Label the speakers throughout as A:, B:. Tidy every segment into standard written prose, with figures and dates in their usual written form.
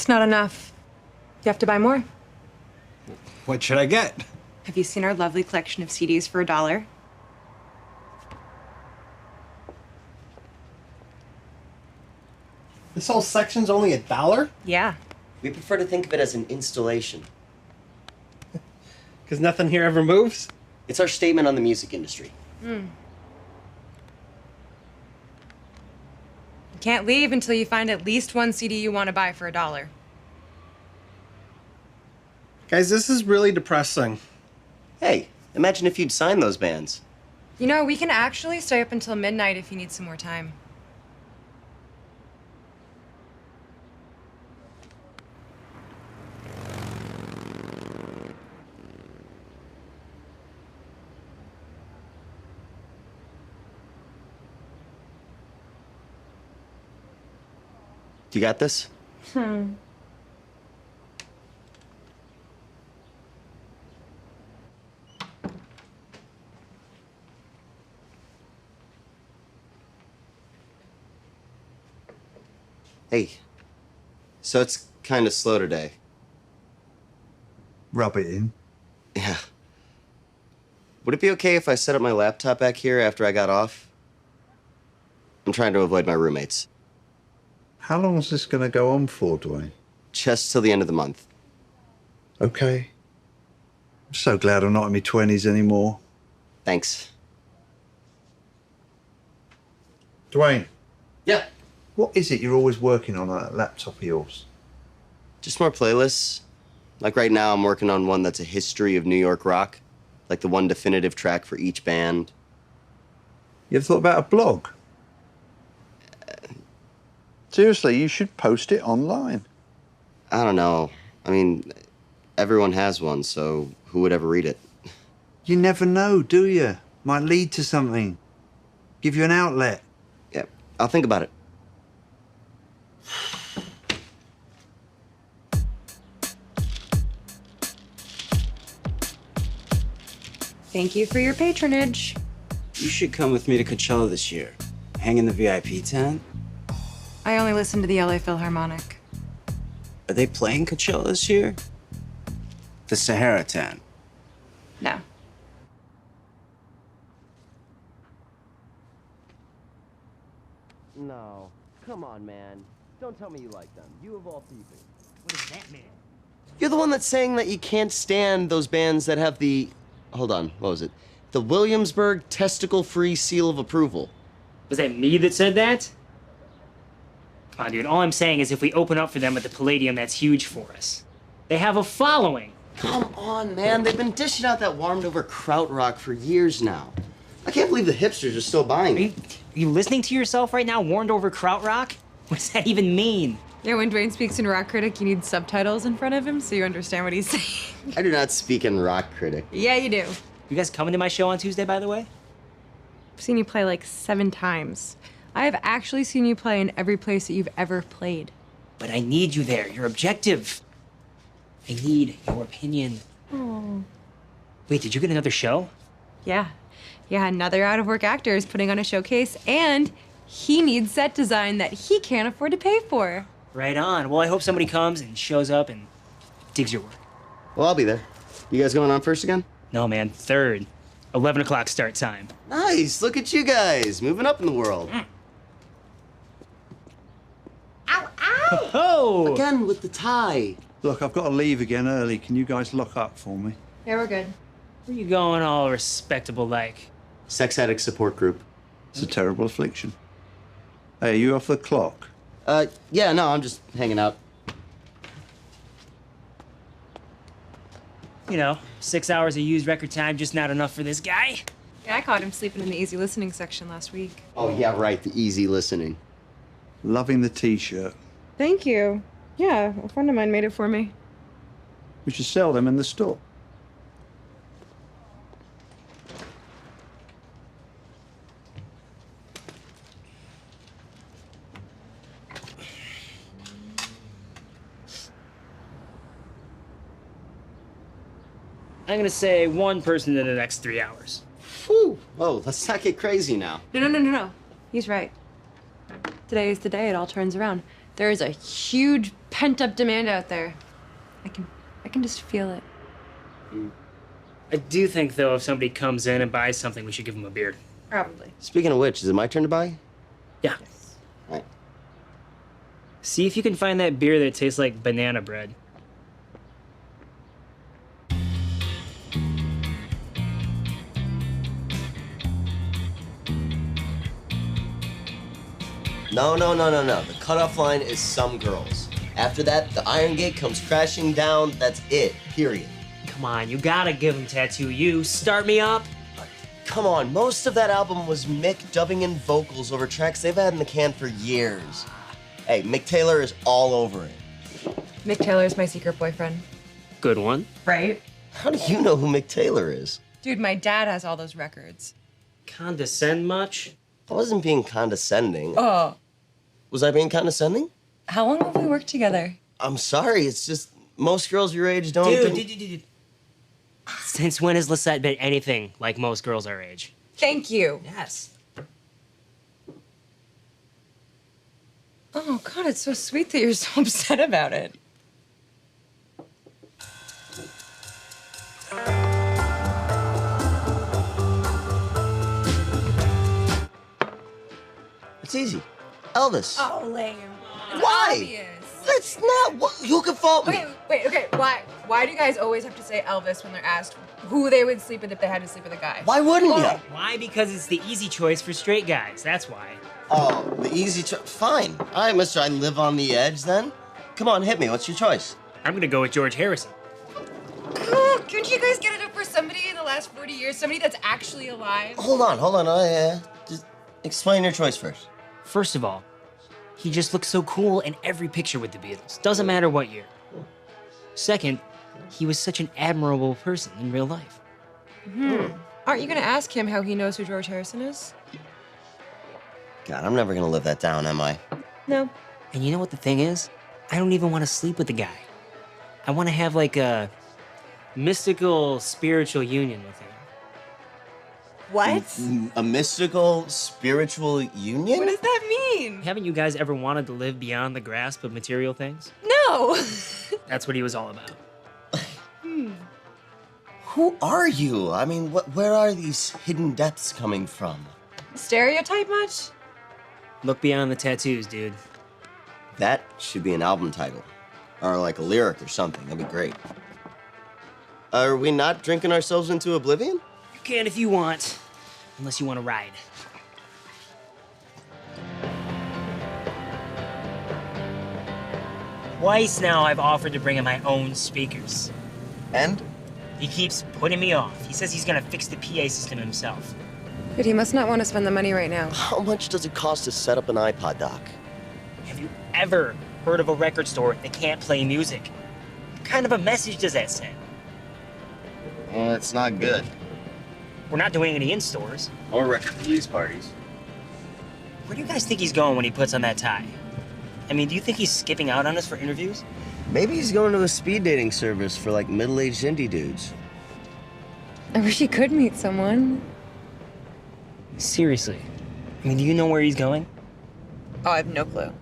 A: It's not enough. You have to buy more.
B: What should I get?
A: Have you seen our lovely collection of CDs for $1?
B: This whole section's only $1?
A: Yeah.
C: We prefer to think of it as an installation.
B: Because nothing here ever moves?
C: It's our statement on the music industry.
A: You can't leave until you find at least one CD you want to buy for $1.
B: Guys, this is really depressing.
C: Hey, imagine if you'd signed those bands.
A: You know, we can actually stay up until midnight if you need some more time.
C: You got this? Hey, so it's kind of slow today.
D: Rub it in.
C: Yeah. Would it be okay if I set up my laptop back here after I got off? I'm trying to avoid my roommates.
D: How long is this going to go on for, Dwayne?
C: Just till the end of the month.
D: Okay. I'm so glad I'm not in my 20s anymore.
C: Thanks.
D: Dwayne,
C: Yeah.
D: what is it you're always working on that laptop of yours?
C: Just more playlists. Like right now, I'm working on one that's a history of New York rock. Like the one definitive track for each band.
D: You ever thought about a blog? Seriously, you should post it online.
C: I don't know. I mean, everyone has one, so who would ever read it?
D: You never know, do you? Might lead to something. Give you an outlet.
C: Yeah, I'll think about it.
A: Thank you for your patronage.
E: You should come with me to Coachella this year. Hang in the VIP tent.
A: I only listen to the LA Philharmonic.
E: Are they playing Coachella this year? The Sahara tent.
A: No.
C: No. Come on, man. Don't tell me you like them. You of all people.
F: What does that mean?
C: You're the one that's saying that you can't stand those bands that have the... Hold on, what was it? The Williamsburg Testicle-Free Seal of Approval.
F: Was that me that said that? Come on, dude. All I'm saying is if we open up for them at the Palladium, that's huge for us. They have a following.
C: Come on, man. They've been dishing out that warmed over krautrock for years now. I can't believe the hipsters are still buying it.
F: Are you listening to yourself right now, warned over krautrock? What does that even mean?
A: Yeah, when Dwayne speaks in Rock Critic, you need subtitles in front of him so you understand what he's saying.
C: I do not speak in Rock Critic.
A: Yeah, you do.
F: You guys coming to my show on Tuesday, by the way?
A: I've seen you play like 7 times. I have actually seen you play in every place that you've ever played.
F: But I need you there. You're objective. I need your opinion.
A: Oh.
F: Wait, did you get another show?
A: Yeah. Yeah, another out-of-work actor is putting on a showcase, and he needs set design that he can't afford to pay for.
F: Right on. Well, I hope somebody comes and shows up and digs your work.
C: Well, I'll be there. You guys going on first again?
F: No, man. 3rd. 11 o'clock start time.
C: Nice. Look at you guys moving up in the world.
A: Ow, ow!
F: Oh!
C: Again with the tie.
D: Look, I've got to leave again early. Can you guys lock up for me?
A: Yeah, we're good.
F: Where you going all respectable like?
C: Sex addict support group.
D: It's a terrible affliction. Hey, are you off the clock?
C: Yeah, no, I'm just hanging out.
F: You know, 6 hours of used record time, just not enough for this guy.
A: Yeah, I caught him sleeping in the easy listening section last week.
C: Oh, yeah, right, the easy listening.
D: Loving the t-shirt.
A: Thank you. Yeah, a friend of mine made it for me.
D: We should sell them in the store.
F: I'm gonna say 1 person in the next 3 hours.
C: Whew. Whoa, let's not get crazy now.
A: No. He's right. Today is the day it all turns around. There is a huge pent-up demand out there. I can just feel it.
F: I do think, though, if somebody comes in and buys something, we should give them a beer.
A: Probably.
C: Speaking of which, is it my turn to buy?
F: Yeah.
C: Right.
F: See if you can find that beer that tastes like banana bread.
C: No. The cutoff line is some girls. After that, the Iron Gate comes crashing down. That's it. Period.
F: Come on, you gotta give him Tattoo You. Start me up.
C: Come on, most of that album was Mick dubbing in vocals over tracks they've had in the can for years. Hey, Mick Taylor is all over it.
A: Mick Taylor's my secret boyfriend.
F: Good one.
A: Right?
C: How do you know who Mick Taylor is?
A: Dude, my dad has all those records.
F: Condescend much?
C: I wasn't being condescending.
A: Oh.
C: Was I being condescending?
A: How long have we worked together?
C: I'm sorry, it's just most girls your age don't
F: Dude. Since when has Lisette been anything like most girls our age?
A: Thank you.
F: Yes.
A: Oh, God, it's so sweet that you're so upset about it.
C: It's easy. Elvis.
A: Oh, lame. It's
C: Why?
A: obvious.
C: That's not what you can fault me.
A: Okay. Why do you guys always have to say Elvis when they're asked who they would sleep with if they had to sleep with a guy?
C: Why wouldn't you?
F: Why? Because it's the easy choice for straight guys. That's why.
C: Oh, the easy choice. Fine. All right, mister, I live on the edge then. Come on, hit me. What's your choice?
F: I'm gonna go with George Harrison.
A: Oh, couldn't you guys get it up for somebody in the last 40 years? Somebody that's actually alive?
C: Hold on. Just explain your choice first.
F: First of all, he just looks so cool in every picture with the Beatles. Doesn't matter what year. Second, he was such an admirable person in real life.
A: Aren't you gonna ask him how he knows who George Harrison is?
C: God, I'm never gonna live that down, am I?
A: No.
F: And you know what the thing is? I don't even want to sleep with the guy. I want to have like a mystical, spiritual union with him.
A: What?
C: A mystical, spiritual union?
A: What does that mean?
F: Haven't you guys ever wanted to live beyond the grasp of material things?
A: No.
F: That's what he was all about.
C: Who are you? I mean, where are these hidden depths coming from?
A: Stereotype much?
F: Look beyond the tattoos, dude.
C: That should be an album title. Or like a lyric or something. That'd be great. Are we not drinking ourselves into oblivion?
F: You can if you want, unless you want to ride. Twice now I've offered to bring in my own speakers.
C: And?
F: He keeps putting me off. He says he's gonna fix the PA system himself.
A: But he must not want to spend the money right now.
C: How much does it cost to set up an iPod dock?
F: Have you ever heard of a record store that can't play music? What kind of a message does that send?
C: Well, it's not good.
F: We're not doing any in-stores.
C: Or record release parties.
F: Where do you guys think he's going when he puts on that tie? I mean, do you think he's skipping out on us for interviews?
C: Maybe he's going to a speed dating service for like middle-aged indie dudes.
A: I wish he could meet someone.
F: Seriously. I mean, do you know where he's going?
A: Oh, I have no clue.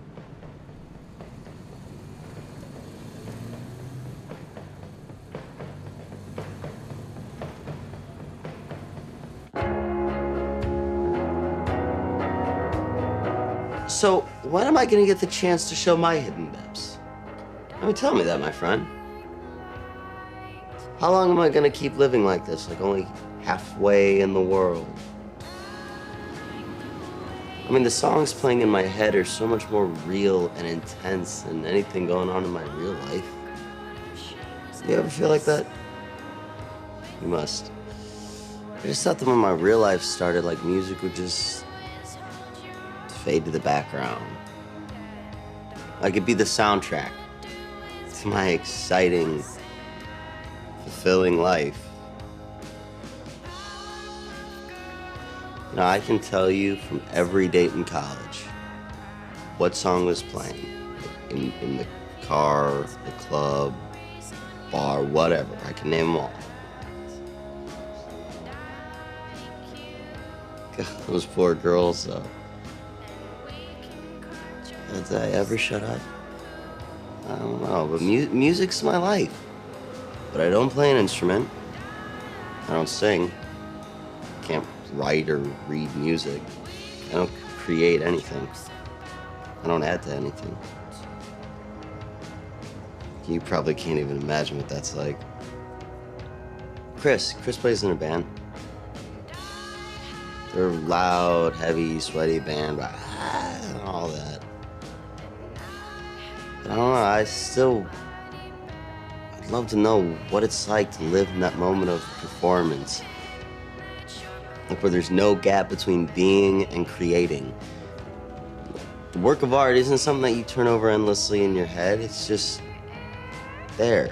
C: So, when am I gonna get the chance to show my hidden depths? I mean, tell me that, my friend. How long am I gonna keep living like this, like only halfway in the world? I mean, the songs playing in my head are so much more real and intense than anything going on in my real life. You ever feel like that? You must. I just thought that when my real life started, like, music would just fade to the background. I could be the soundtrack to my exciting, fulfilling life. You know, I can tell you from every date in college what song was playing in the car, the club, bar, whatever. I can name them all. God, those poor girls, though. Did I ever shut up? I don't know, but music's my life. But I don't play an instrument. I don't sing. Can't write or read music. I don't create anything. I don't add to anything. You probably can't even imagine what that's like. Chris plays in a band. They're loud, heavy, sweaty band, and all that. But I don't know, I'd love to know what it's like to live in that moment of performance. Like where there's no gap between being and creating. The work of art isn't something that you turn over endlessly in your head, it's just there.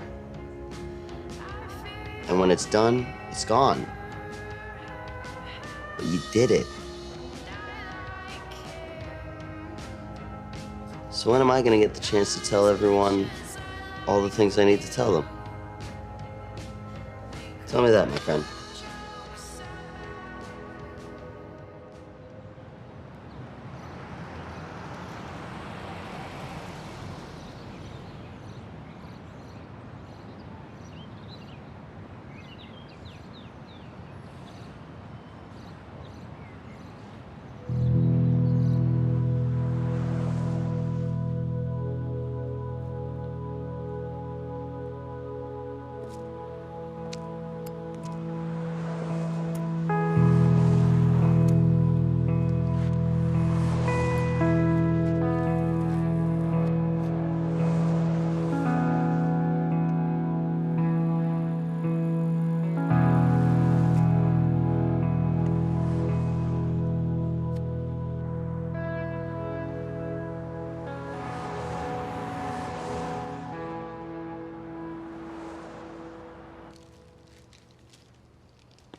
C: And when it's done, it's gone. But you did it. So when am I gonna get the chance to tell everyone all the things I need to tell them? Tell me that, my friend.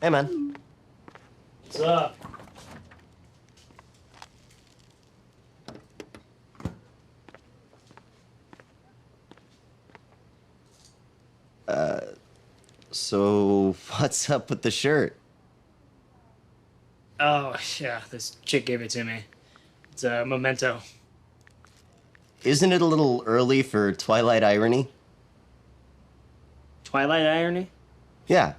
C: Hey, man.
F: What's up?
C: So what's up with the shirt?
F: Oh, yeah, this chick gave it to me. It's a memento.
C: Isn't it a little early for Twilight irony?
F: Twilight irony?
C: Yeah.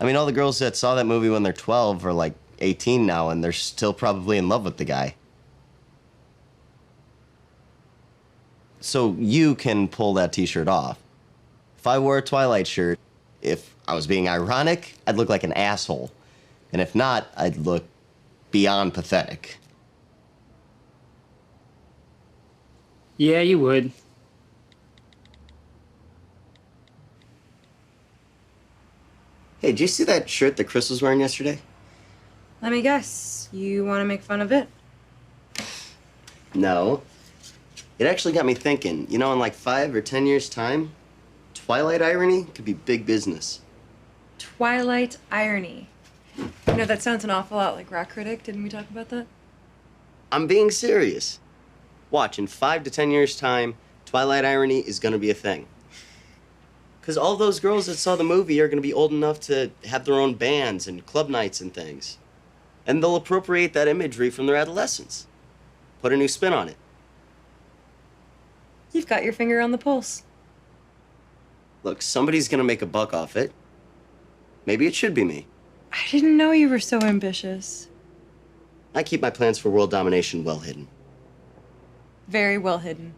C: I mean, all the girls that saw that movie when they're 12 are like 18 now, and they're still probably in love with the guy. So you can pull that t-shirt off. If I wore a Twilight shirt, if I was being ironic, I'd look like an asshole. And if not, I'd look beyond pathetic.
F: Yeah, you would.
C: Hey, did you see that shirt that Chris was wearing yesterday?
A: Let me guess. You want to make fun of it?
C: No. It actually got me thinking, you know, in like 5 or 10 years' time, Twilight irony could be big business.
A: Twilight irony. You know, that sounds an awful lot like Rock Critic. Didn't we talk about that?
C: I'm being serious. Watch, in 5 to 10 years' time, Twilight irony is gonna be a thing. Because all those girls that saw the movie are gonna be old enough to have their own bands and club nights and things. And they'll appropriate that imagery from their adolescence. Put a new spin on it.
A: You've got your finger on the pulse.
C: Look, somebody's gonna make a buck off it. Maybe it should be me.
A: I didn't know you were so ambitious.
C: I keep my plans for world domination well hidden.
A: Very well hidden.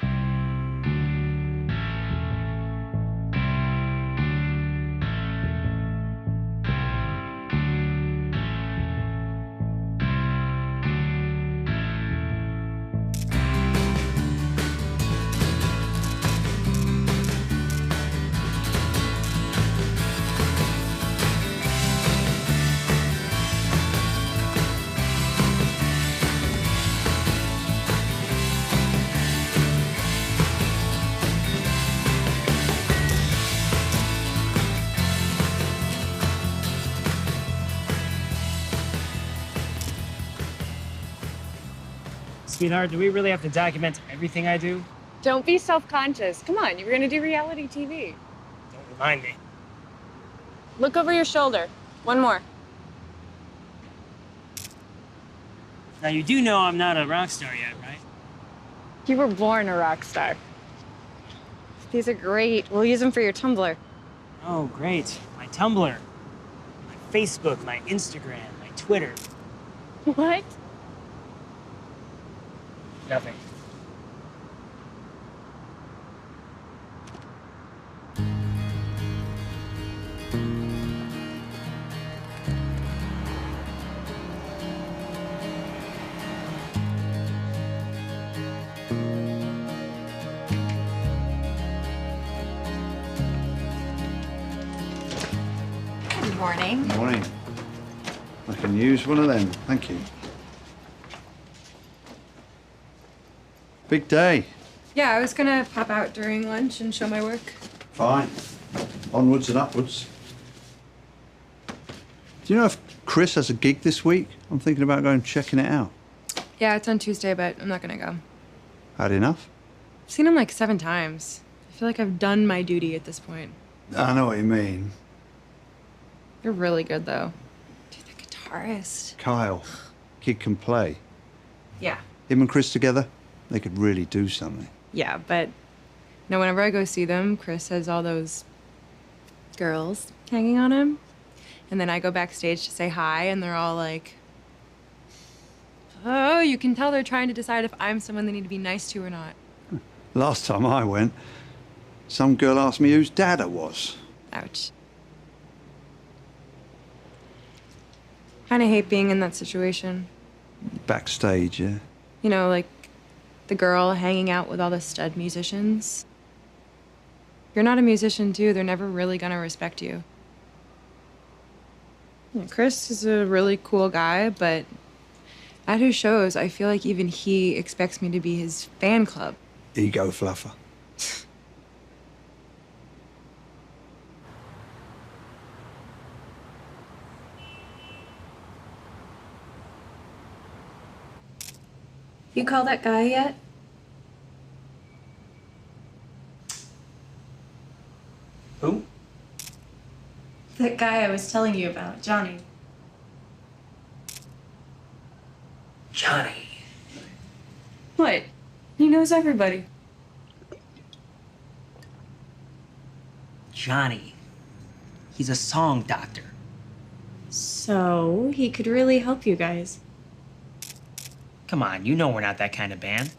F: Sweetheart, do we really have to document everything I do?
G: Don't be self-conscious. Come on, you're gonna do reality TV.
F: Don't remind me.
G: Look over your shoulder. One more.
F: Now, you do know I'm not a rock star yet, right?
G: You were born a rock star. These are great. We'll use them for your Tumblr.
F: Oh, great. My Tumblr, my Facebook, my Instagram, my Twitter.
G: What?
F: Nothing.
A: Good morning.
D: Morning. I can use one of them, thank you. Big day.
A: Yeah, I was gonna pop out during lunch and show my work.
D: Fine. Onwards and upwards. Do you know if Chris has a gig this week? I'm thinking about going checking it out.
A: Yeah, it's on Tuesday, but I'm not gonna go.
D: Had enough?
A: I've seen him like 7 times. I feel like I've done my duty at this point.
D: I know what you mean.
A: You're really good, though. Dude, the guitarist.
D: Kyle, kid can play.
A: Yeah.
D: Him and Chris together, they could really do something.
A: Yeah, but no, whenever I go see them, Chris has all those girls hanging on him. And then I go backstage to say hi, and they're all like, oh, you can tell they're trying to decide if I'm someone they need to be nice to or not.
D: Last time I went, some girl asked me whose dad I was.
A: Ouch. Kind of hate being in that situation.
D: Backstage, yeah.
A: You know, like the girl hanging out with all the stud musicians. If you're not a musician, too, they're never really gonna respect you. Yeah, Chris is a really cool guy, but at his shows, I feel like even he expects me to be his fan club.
D: Ego fluffer.
A: You call that guy yet?
F: Who?
A: That guy I was telling you about, Johnny.
F: Johnny.
A: What? He knows everybody.
F: Johnny. He's a song doctor.
A: So, he could really help you guys.
F: Come on, you know we're not that kind of band.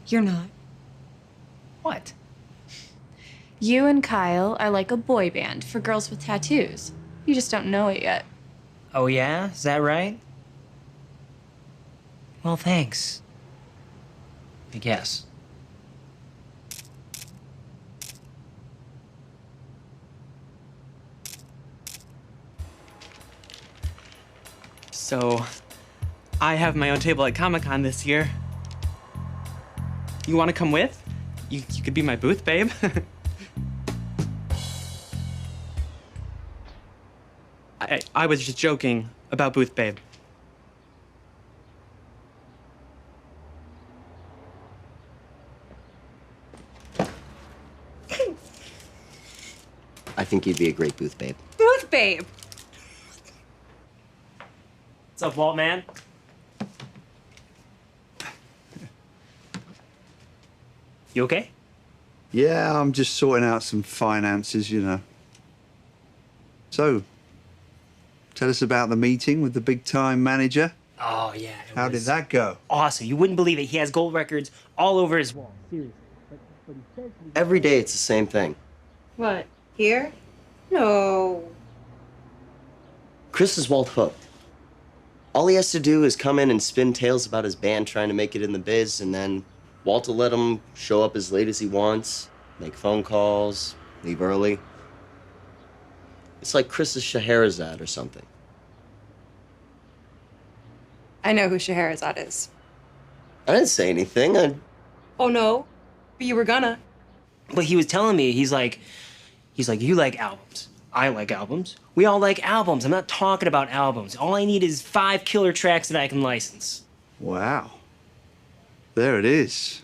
A: You're not.
F: What?
A: You and Kyle are like a boy band for girls with tattoos. You just don't know it yet.
F: Oh yeah? Is that right? Well, thanks. I guess.
H: So, I have my own table at Comic-Con this year. You want to come with? you could be my booth babe. I was just joking about booth babe.
C: I think you'd be a great booth babe.
A: Booth babe.
F: What's up, Walt, man? You okay?
D: Yeah, I'm just sorting out some finances, you know. So, tell us about the meeting with the big-time manager.
F: Oh, yeah.
D: How did that go?
F: Awesome. You wouldn't believe it. He has gold records all over his wall. Seriously.
C: Every day it's the same thing.
A: What? Here? No.
C: Chris is Walt hooked. All he has to do is come in and spin tales about his band trying to make it in the biz, and then Walt will let him show up as late as he wants, make phone calls, leave early. It's like Chris's Scheherazade or something.
A: I know who Scheherazade is.
C: I didn't say anything.
A: Oh, no? But you were gonna.
F: But he was telling me, he's like, you like albums. I like albums. We all like albums. I'm not talking about albums. All I need is 5 killer tracks that I can license.
D: Wow. There it is.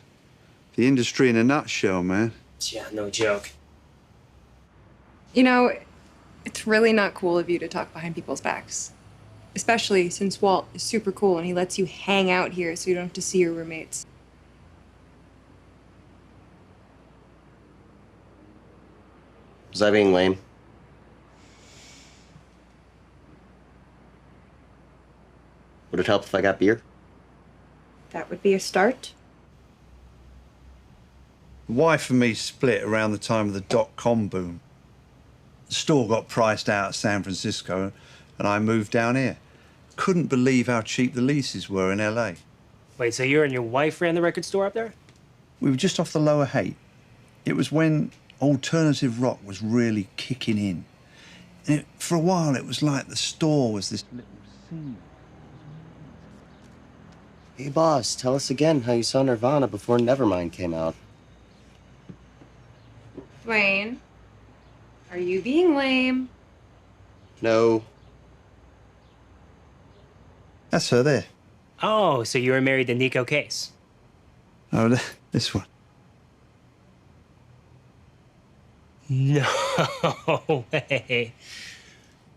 D: The industry in a nutshell, man.
F: Yeah, no joke.
A: You know, it's really not cool of you to talk behind people's backs. Especially since Walt is super cool and he lets you hang out here so you don't have to see your roommates.
C: Was I being lame? Would it help if I got beer?
A: That would be a start.
D: The wife and me split around the time of the dot-com boom. The store got priced out of San Francisco and I moved down here. Couldn't believe how cheap the leases were in LA.
F: Wait, so you and your wife ran the record store up there?
D: We were just off the Lower Haight. It was when alternative rock was really kicking in. And for a while, it was like the store was this little scene.
C: Hey, boss, tell us again how you saw Nirvana before Nevermind came out.
A: Dwayne, are you being lame?
C: No.
D: That's her there.
F: Oh, so you were married to Nico Case.
D: Oh, this one.
F: No way.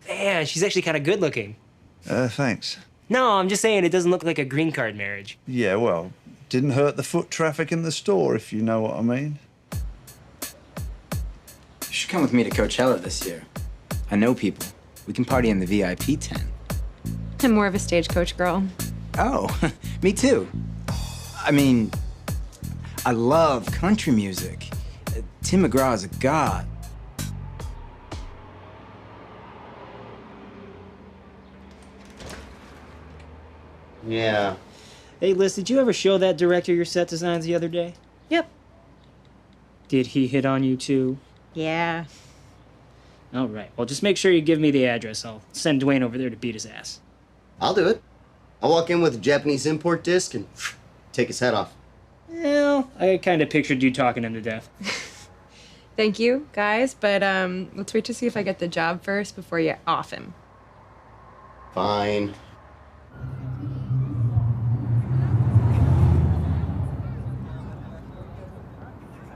F: Man, she's actually kind of good looking.
D: Thanks.
F: No, I'm just saying it doesn't look like a green card marriage.
D: Yeah, well, didn't hurt the foot traffic in the store, if you know what I mean.
E: You should come with me to Coachella this year. I know people. We can party in the VIP tent.
A: I'm more of a stagecoach girl.
E: Oh, me too. I mean, I love country music. Tim McGraw is a god.
C: Yeah.
F: Hey, Liz, did you ever show that director your set designs the other day?
A: Yep.
F: Did he hit on you too?
A: Yeah.
F: All right. Well, just make sure you give me the address. I'll send Dwayne over there to beat his ass.
C: I'll do it. I'll walk in with a Japanese import disc and take his head off.
F: Well, I kind of pictured you talking him to death.
A: Thank you, guys, but let's wait to see if I get the job first before you off him.
C: Fine.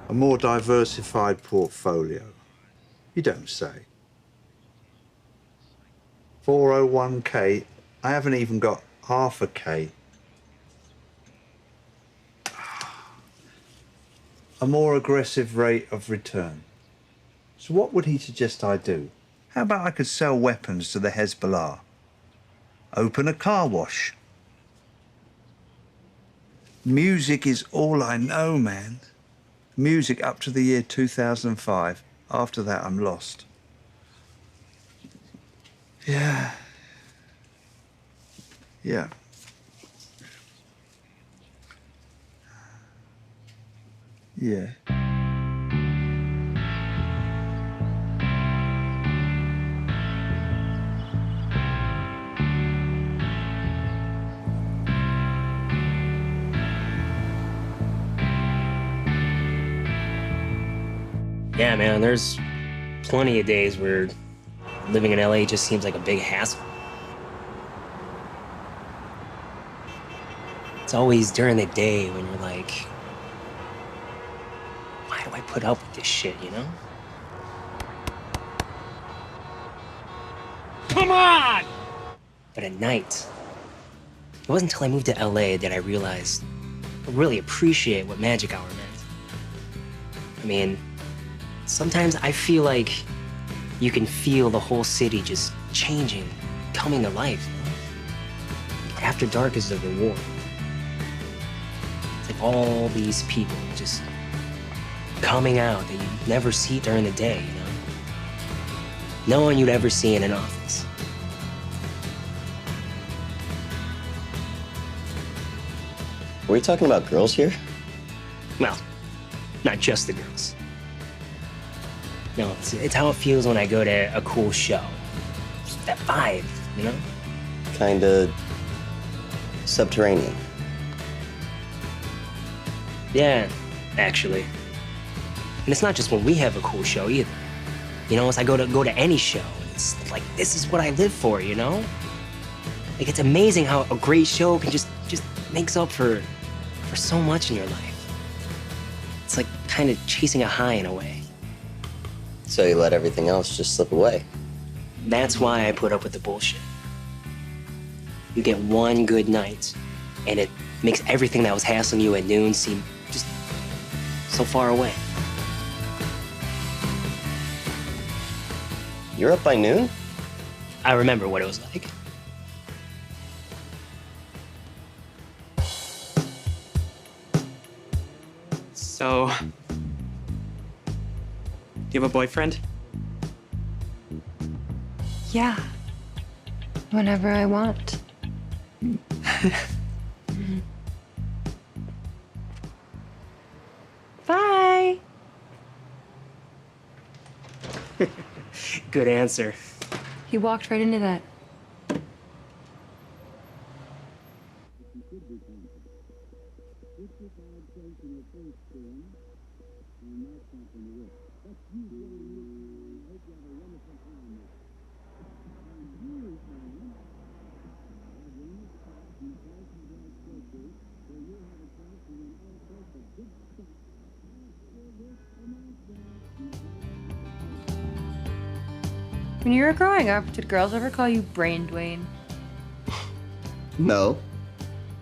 D: A more diversified portfolio. You don't say. 401k. I haven't even got half a K. A more aggressive rate of return. So what would he suggest I do? How about I could sell weapons to the Hezbollah? Open a car wash? Music is all I know, man. Music up to the year 2005. After that, I'm lost. Yeah. Yeah. Yeah.
F: Yeah, man, there's plenty of days where living in LA just seems like a big hassle. It's always during the day when you're like, why do I put up with this shit, you know? Come on! But at night, it wasn't until I moved to LA that I realized I really appreciate what magic hour meant. I mean, sometimes I feel like you can feel the whole city just changing, coming to life. After dark is the reward. It's like all these people just coming out that you never see during the day, you know? No one you'd ever see in an office.
C: Were we talking about girls here?
F: Well, not just the girls. No, it's how it feels when I go to a cool show. Just that vibe, you know?
C: Kinda subterranean.
F: Yeah, actually. And it's not just when we have a cool show either. You know, as I go to any show, it's like, this is what I live for, you know? Like, it's amazing how a great show can just makes up for so much in your life. It's like kind of chasing a high in a way.
C: So you let everything else just slip away.
F: That's why I put up with the bullshit. You get one good night, and it makes everything that was hassling you at noon seem just so far away.
C: You're up by noon?
F: I remember what it was like.
H: So, do you have a boyfriend?
A: Yeah. Whenever I want. Bye.
F: Good answer.
A: He walked right into that. When you were growing up, did girls ever call you Brain Dwayne?
C: No.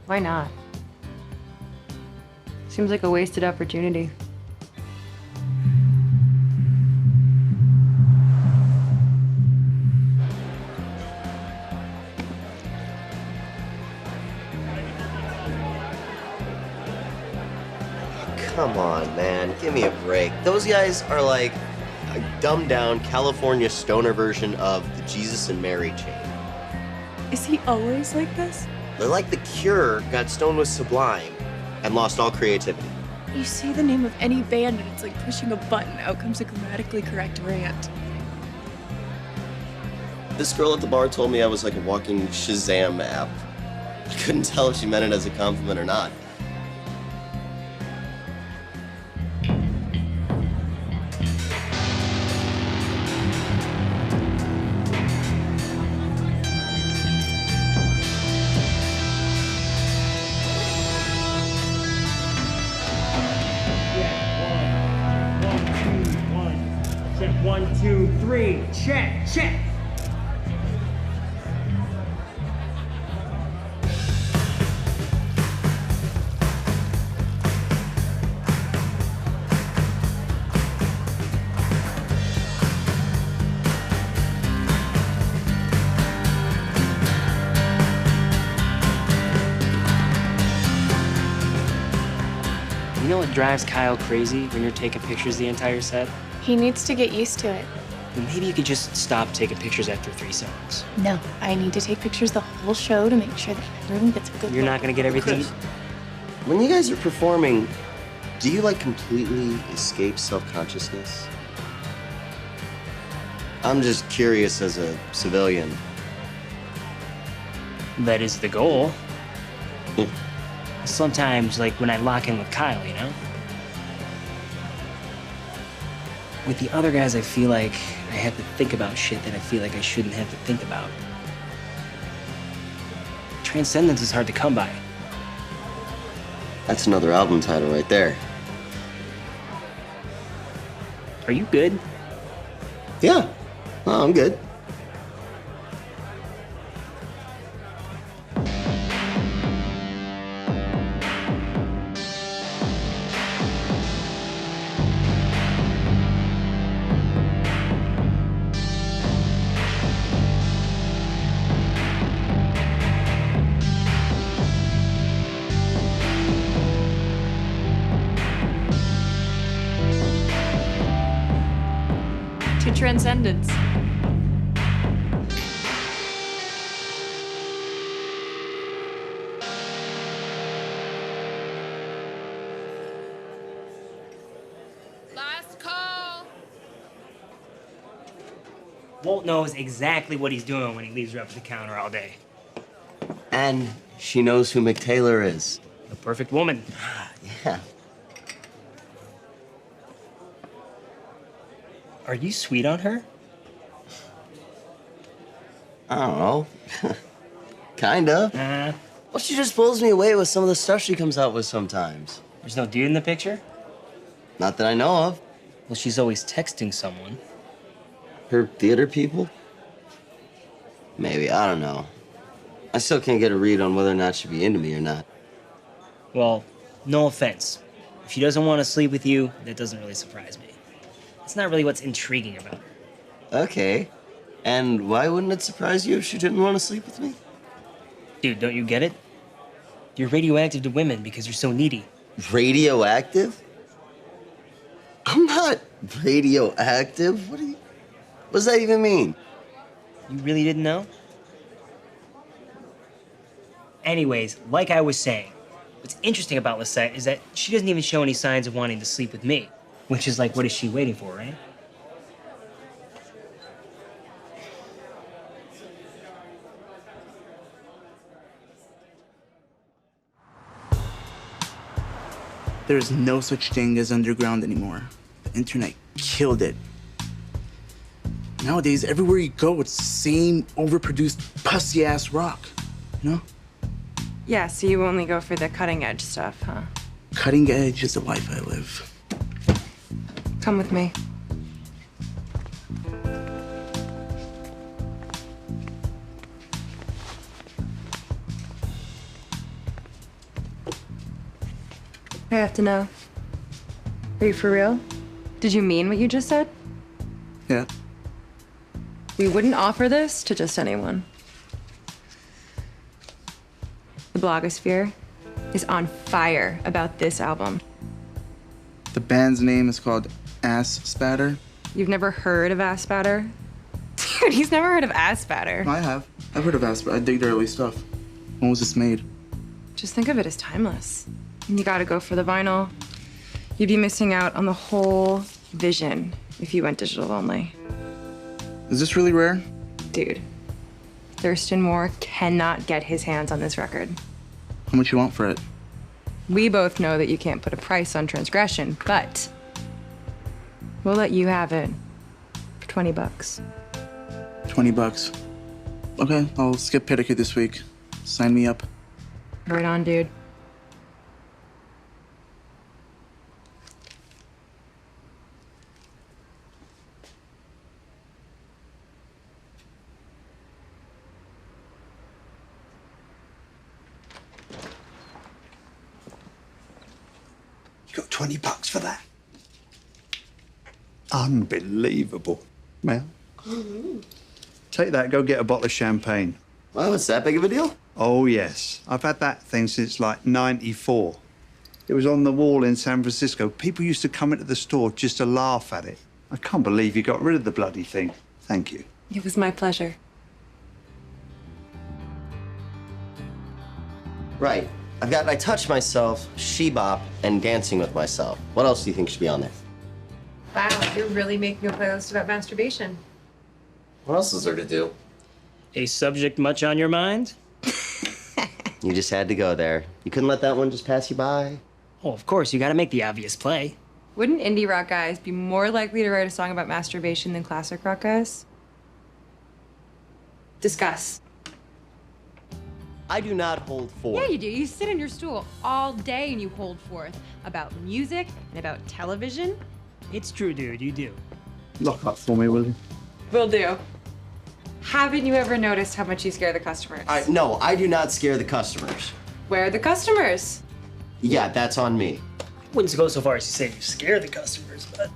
A: Why not? Seems like a wasted opportunity.
C: Come on, man. Give me a break. Those guys are like a dumbed down California stoner version of the Jesus and Mary chain.
G: Is he always like this?
C: They're like the Cure got stoned with Sublime and lost all creativity.
G: You say the name of any band and it's like pushing a button. Out comes a grammatically correct rant.
C: This girl at the bar told me I was like a walking Shazam app. I couldn't tell if she meant it as a compliment or not.
F: Check 1, 2, 3. Check. You know what drives Kyle crazy when you're taking pictures the entire set?
G: He needs to get used to it.
F: Well, maybe you could just stop taking pictures after 3 songs.
G: No, I need to take pictures the whole show to make sure that everyone gets a good
F: You're
G: look.
F: not gonna get everything.
C: When you guys are performing, do you like completely escape self-consciousness? I'm just curious as a civilian.
F: That is the goal. Sometimes, like when I lock in with Kyle, you know? With the other guys, I feel like I have to think about shit that I feel like I shouldn't have to think about. Transcendence is hard to come by.
C: That's another album title right there.
F: Are you good?
C: Yeah. Oh, I'm good.
A: To transcendence.
G: Last call.
F: Walt knows exactly what he's doing when he leaves her up at the counter all day.
C: And she knows who McTaylor is.
F: The perfect woman.
C: Yeah.
F: Are you sweet on her?
C: I don't know. Kinda.
F: Nah.
C: Well, she just blows me away with some of the stuff she comes out with sometimes.
F: There's no dude in the picture?
C: Not that I know of.
F: Well, she's always texting someone.
C: Her theater people? Maybe, I don't know. I still can't get a read on whether or not she'd be into me or not.
F: Well, no offense. If she doesn't want to sleep with you, that doesn't really surprise me. It's not really what's intriguing about her.
C: Okay. And why wouldn't it surprise you if she didn't want to sleep with me?
F: Dude, don't you get it? You're radioactive to women because you're so needy.
C: Radioactive? I'm not radioactive. What does that even mean?
F: You really didn't know? Anyways, like I was saying, what's interesting about Lisette is that she doesn't even show any signs of wanting to sleep with me. Which is like, what is she waiting for, right?
I: There's no such thing as underground anymore. The internet killed it. Nowadays, everywhere you go, it's the same overproduced, pussy-ass rock, you know?
A: Yeah, so you only go for the cutting edge stuff, huh?
I: Cutting edge is the life I live.
A: Come with me. I have to know. Are you for real? Did you mean what you just said?
I: Yeah.
A: We wouldn't offer this to just anyone. The blogosphere is on fire about this album.
I: The band's name is called Ass Spatter.
A: You've never heard of Ass Spatter? Dude, he's never heard of Ass Spatter.
I: I have. I've heard of Ass Spatter. I dig their early stuff. When was this made?
A: Just think of it as timeless. And you gotta go for the vinyl. You'd be missing out on the whole vision if you went digital only.
I: Is this really rare?
A: Dude, Thurston Moore cannot get his hands on this record.
I: How much you want for it?
A: We both know that you can't put a price on transgression, but we'll let you have it for 20 bucks.
I: 20 bucks. Okay, I'll skip pedicure this week. Sign me up.
A: Right on, dude.
D: You got 20 bucks for that? Unbelievable. Well, take that, go get a bottle of champagne.
C: Wow, it's that big of a deal?
D: Oh, yes. I've had that thing since like 94. It was on the wall in San Francisco. People used to come into the store just to laugh at it. I can't believe you got rid of the bloody thing. Thank you.
A: It was my pleasure.
C: Right. I've got I Touch Myself, She Bop, and Dancing with Myself. What else do you think should be on there?
A: Wow, you're really making a playlist about masturbation.
C: What else is there to do?
F: A subject much on your mind?
C: You just had to go there. You couldn't let that one just pass you by.
F: Oh, of course, you gotta make the obvious play.
A: Wouldn't indie rock guys be more likely to write a song about masturbation than classic rock guys? Discuss.
C: I do not hold forth.
A: Yeah, you do. You sit on your stool all day and you hold forth about music and about television.
F: It's true, dude, you do.
I: Lock up for me, will you?
A: Will do. Haven't you ever noticed how much you scare the customers?
C: No, I do not scare the customers.
A: Where are the customers?
C: Yeah, that's on me.
F: I wouldn't go so far as to say you scare the customers, but...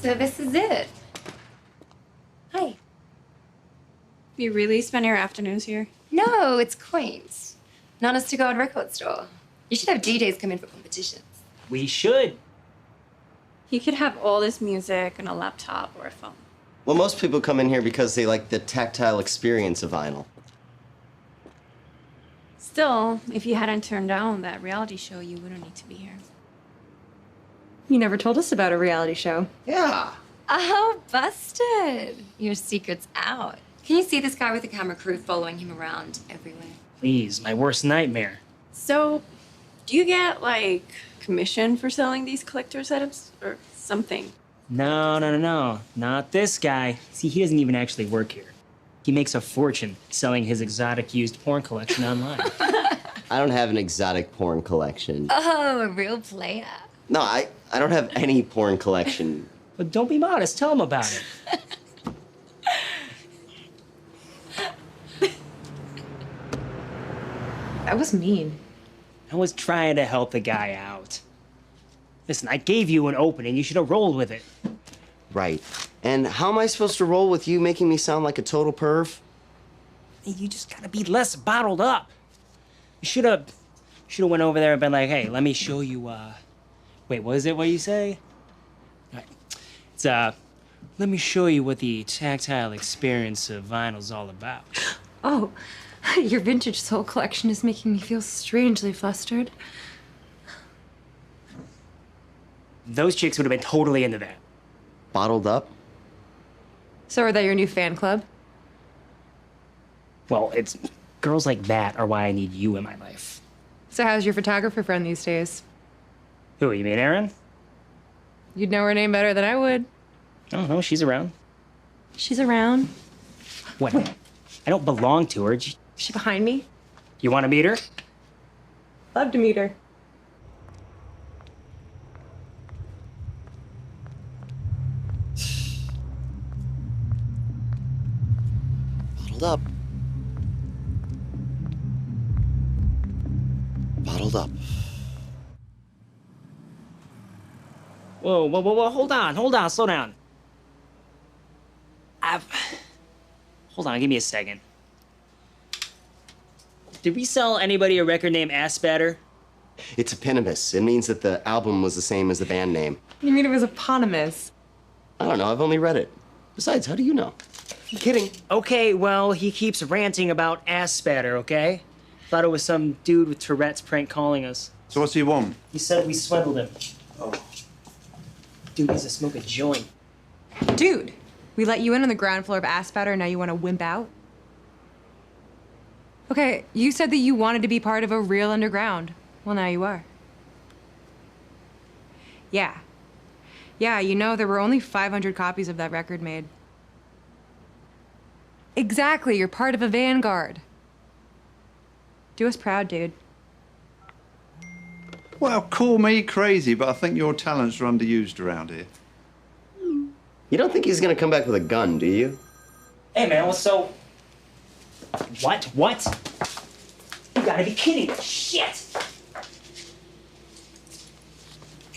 J: So this is it. Hi.
G: You really spend your afternoons here?
J: No, it's quaint. Not a to-go and record store. You should have DJs come in for competitions.
F: We should.
G: You could have all this music on a laptop or a phone.
C: Well, most people come in here because they like the tactile experience of vinyl.
G: Still, if you hadn't turned down that reality show, you wouldn't need to be here.
A: You never told us about a reality show.
C: Yeah.
J: Oh, busted. Your secret's out. Can you see this guy with a camera crew following him around everywhere?
F: Please, my worst nightmare.
G: So, do you get, like, commission for selling these collector's items or something?
F: No. Not this guy. See, he doesn't even actually work here. He makes a fortune selling his exotic used porn collection online.
C: I don't have an exotic porn collection.
J: Oh, a real player.
C: No, I don't have any porn collection.
F: But don't be modest. Tell him about it.
A: That was mean.
F: I was trying to help the guy out. Listen, I gave you an opening. You should have rolled with it.
C: Right. And how am I supposed to roll with you making me sound like a total perv?
F: You just gotta be less bottled up. You should have went over there and been like, hey, let me show you, wait, what is it, what you say? All right. It's, let me show you what the tactile experience of vinyl's all about.
A: Oh, your vintage soul collection is making me feel strangely flustered.
F: Those chicks would have been totally into that.
C: Bottled up?
A: So are they your new fan club?
F: Well, it's girls like that are why I need you in my life.
A: So how's your photographer friend these days?
F: Who, you mean Erin?
A: You'd know her name better than I would.
F: I don't know, she's around.
A: She's around.
F: What? I don't belong to her.
A: Is she behind me?
F: You want to meet her?
A: Love to meet her.
C: Bottled up. Bottled up.
F: Whoa, hold on, slow down. Hold on, give me a second. Did we sell anybody a record named Aspatter?
C: It's eponymous. It means that the album was the same as the band name.
A: You mean it was eponymous?
C: I don't know, I've only read it. Besides, how do you know? I'm kidding.
F: Okay, well, he keeps ranting about Aspatter, okay? Thought it was some dude with Tourette's prank calling us.
D: So what's he want?
F: He said we swindled him. Oh. Dude needs to smoke a joint.
A: Dude, we let you in on the ground floor of Aspatter and now you want to wimp out? Okay, you said that you wanted to be part of a real underground. Well, now you are. Yeah. Yeah, you know, there were only 500 copies of that record made. Exactly, you're part of a vanguard. Do us proud, dude.
D: Well, call me crazy, but I think your talents are underused around here.
C: You don't think he's gonna come back with a gun, do you?
F: Hey, man, well, so... What? You gotta be kidding me. Shit!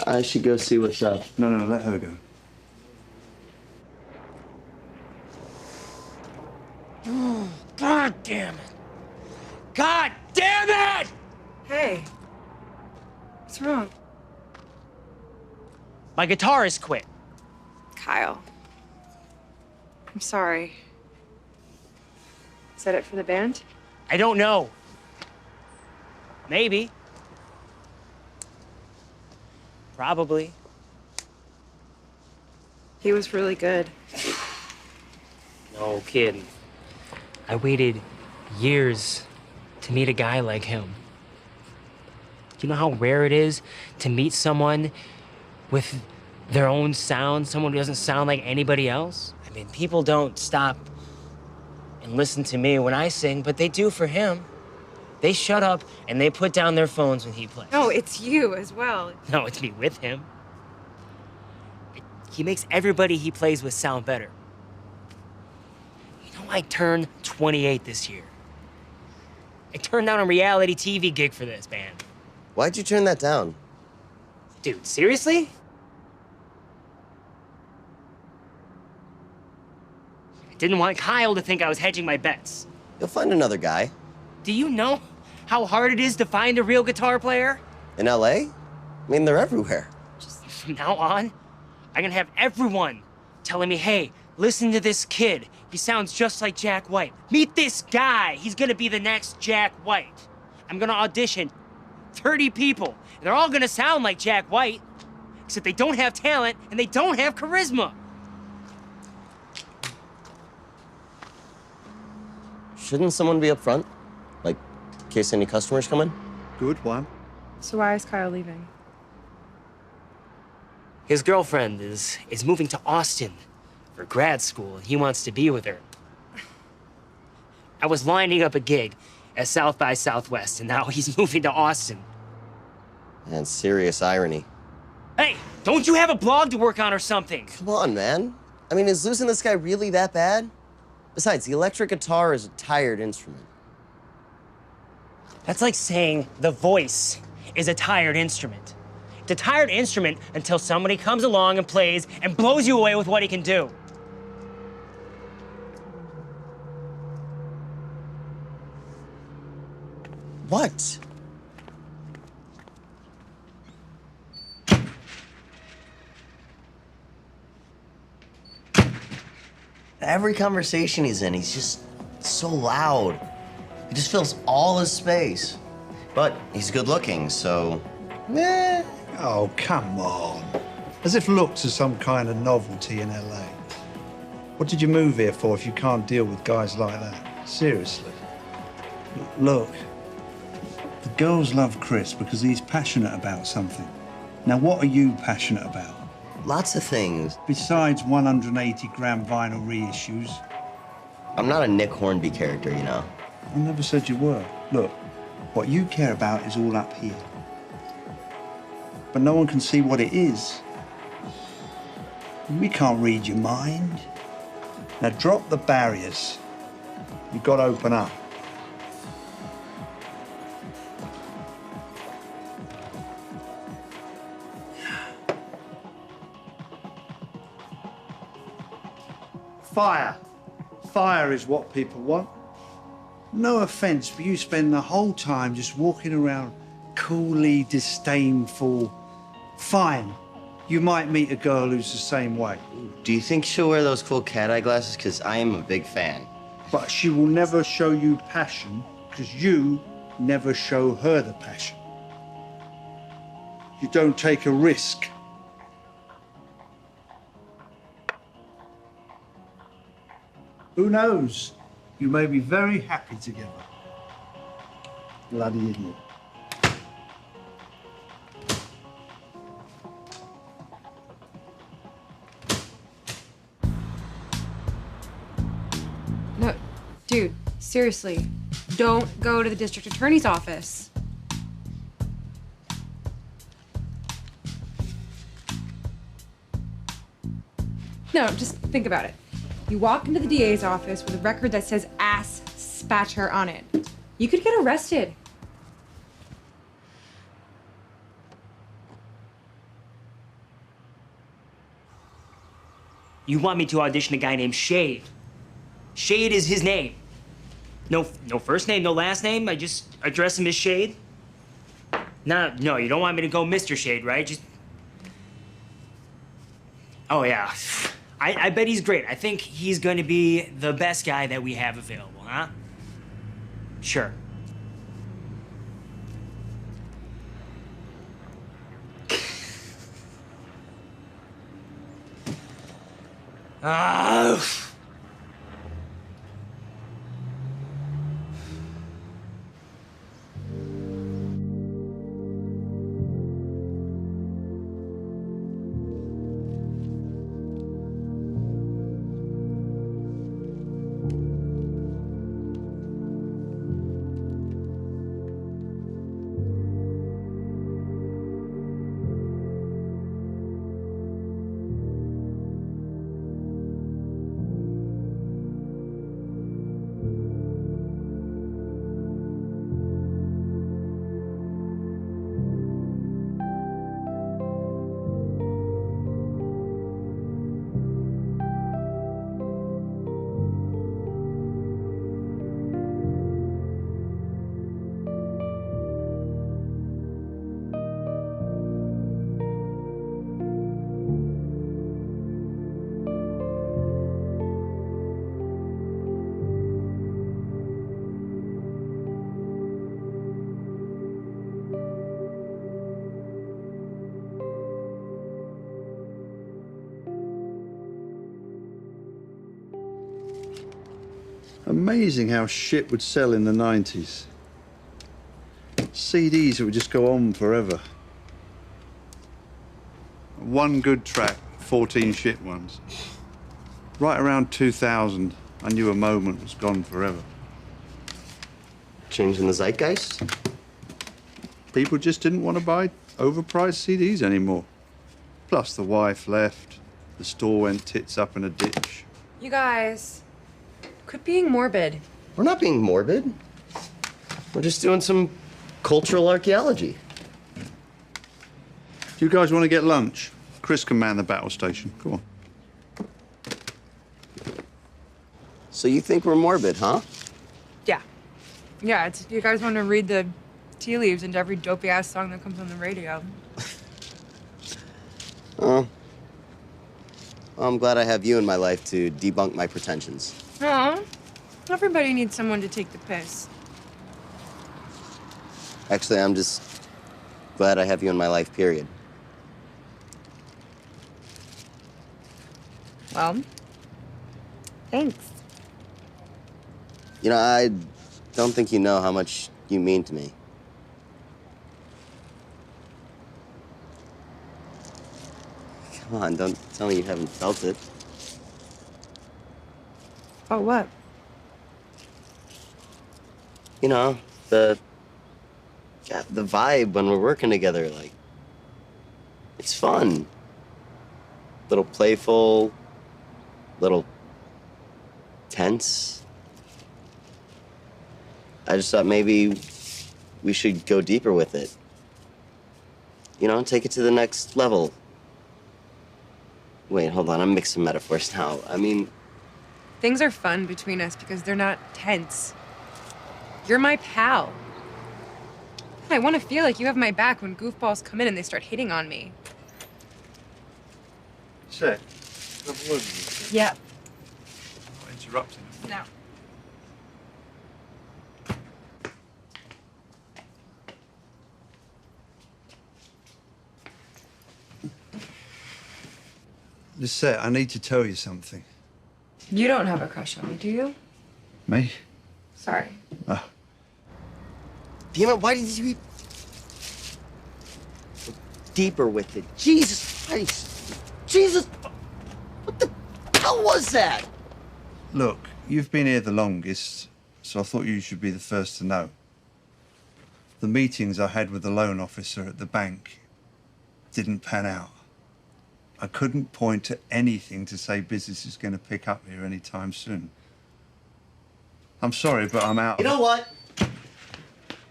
C: I should go see what's up.
D: No, let her go.
F: Oh, God damn it! God damn it!
A: Hey. What's wrong?
F: My guitarist quit.
A: Kyle. I'm sorry. Is that it for the band?
F: I don't know. Maybe. Probably.
A: He was really good.
F: No kidding. I waited years to meet a guy like him. Do you know how rare it is to meet someone with their own sound, someone who doesn't sound like anybody else? I mean, people don't stop and listen to me when I sing, but they do for him. They shut up and they put down their phones when he plays.
A: No, it's you as well.
F: No, it's me with him. He makes everybody he plays with sound better. You know, I turned 28 this year. I turned down a reality TV gig for this band.
C: Why'd you turn that down?
F: Dude, seriously? I didn't want Kyle to think I was hedging my bets.
C: You'll find another guy.
F: Do you know how hard it is to find a real guitar player?
C: In LA? I mean, they're everywhere.
F: Just from now on, I'm gonna have everyone telling me, hey, listen to this kid. He sounds just like Jack White. Meet this guy. He's gonna be the next Jack White. I'm gonna audition 30 people, and they're all gonna sound like Jack White, except they don't have talent and they don't have charisma.
C: Shouldn't someone be up front? Like, in case any customers come in?
D: Good one.
A: So why is Kyle leaving?
F: His girlfriend is moving to Austin for grad school, and he wants to be with her. I was lining up a gig at South by Southwest, and now he's moving to Austin.
C: Man, serious irony.
F: Hey, don't you have a blog to work on or something?
C: Come on, man. I mean, is losing this guy really that bad? Besides, the electric guitar is a tired instrument.
F: That's like saying the voice is a tired instrument. It's a tired instrument until somebody comes along and plays and blows you away with what he can do.
C: What? Every conversation he's in, he's just so loud. He just fills all his space. But he's good looking, so, eh.
D: Oh, come on. As if looks are some kind of novelty in LA. What did you move here for if you can't deal with guys like that? Seriously. Look, the girls love Chris because he's passionate about something. Now, what are you passionate about?
C: Lots of things.
D: Besides 180-gram vinyl reissues.
C: I'm not a Nick Hornby character, you know.
D: I never said you were. Look, what you care about is all up here. But no one can see what it is. We can't read your mind. Now drop the barriers. You've got to open up. Fire. Fire is what people want. No offense, but you spend the whole time just walking around coolly disdainful. Fine. You might meet a girl who's the same way.
C: Do you think she'll wear those cool cat-eye glasses? Because I am a big fan.
D: But she will never show you passion because you never show her the passion. You don't take a risk. Who knows? You may be very happy together. Bloody idiot.
A: No, dude, seriously, don't go to the district attorney's office. No, just think about it. You walk into the DA's office with a record that says ass spatter on it. You could get arrested.
F: You want me to audition a guy named Shade. Shade is his name. No first name, no last name. I just address him as Shade. No, you don't want me to go Mr. Shade, right? Just. Oh yeah, I bet he's great. I think he's going to be the best guy that we have available, huh? Sure. Ah!
D: Amazing how shit would sell in the 90s. CDs that would just go on forever. One good track, 14 shit ones. Right around 2000, I knew a moment was gone forever.
C: Changing the zeitgeist?
D: People just didn't want to buy overpriced CDs anymore. Plus the wife left, the store went tits up in a ditch.
A: You guys, quit being morbid.
C: We're not being morbid. We're just doing some cultural archaeology.
D: Do you guys want to get lunch? Chris can man the battle station. Come on.
C: So you think we're morbid, huh?
A: Yeah. Yeah, it's, you guys want to read the tea leaves into every dopey-ass song that comes on the radio.
C: Oh. Well, I'm glad I have you in my life to debunk my pretensions.
A: Aw, everybody needs someone to take the piss.
C: Actually, I'm just glad I have you in my life, period.
A: Well, thanks.
C: You know, I don't think you know how much you mean to me. Come on, don't tell me you haven't felt it.
A: Oh, what?
C: You know, the vibe when we're working together, like, it's fun. Little playful, little tense. I just thought maybe we should go deeper with it. You know, take it to the next level. Wait, hold on, I'm mixing metaphors now. I mean...
A: Things are fun between us because they're not tense. You're my pal. I want to feel like you have my back when goofballs come in and they start hitting on me.
D: Say, have a word with you.
A: Yeah.
D: Not interrupting.
A: No.
D: Lisette, I need to tell you something.
A: You don't have a crush on me, do you?
D: Me?
A: Sorry.
D: Oh.
C: Damn it, why did you... Go deeper with it. Jesus Christ. Jesus... What the hell was that?
D: Look, you've been here the longest, so I thought you should be the first to know. The meetings I had with the loan officer at the bank didn't pan out. I couldn't point to anything to say business is going to pick up here anytime soon. I'm sorry, but I'm out.
C: You know what?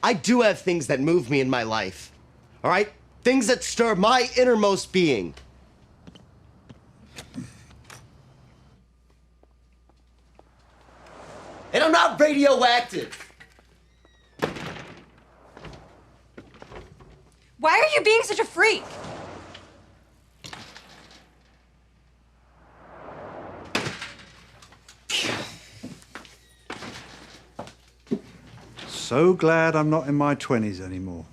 C: I do have things that move me in my life. All right? Things that stir my innermost being. And I'm not radioactive.
A: Why are you being such a freak?
D: So glad I'm not in my 20s anymore.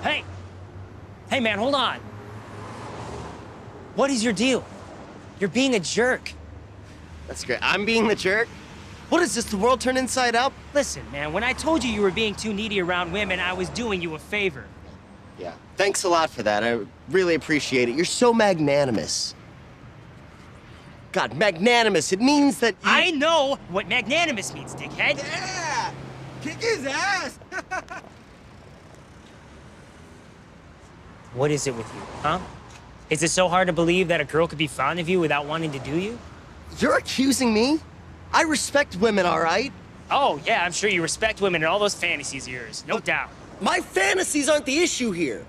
F: Hey, Hey, man, hold on. What is your deal? You're being a jerk.
C: That's great. I'm being the jerk? What is this, the world turned inside out?
F: Listen, man, when I told you you were being too needy around women, I was doing you a favor.
C: Yeah. Thanks a lot for that. I really appreciate it. You're so magnanimous. God, magnanimous. It means that you...
F: I know what magnanimous means, dickhead.
C: Yeah! Kick his ass!
F: What is it with you, huh? Is it so hard to believe that a girl could be fond of you without wanting to do you?
C: You're accusing me? I respect women, all right?
F: Oh, yeah, I'm sure you respect women and all those fantasies of yours, no doubt.
C: My fantasies aren't the issue here.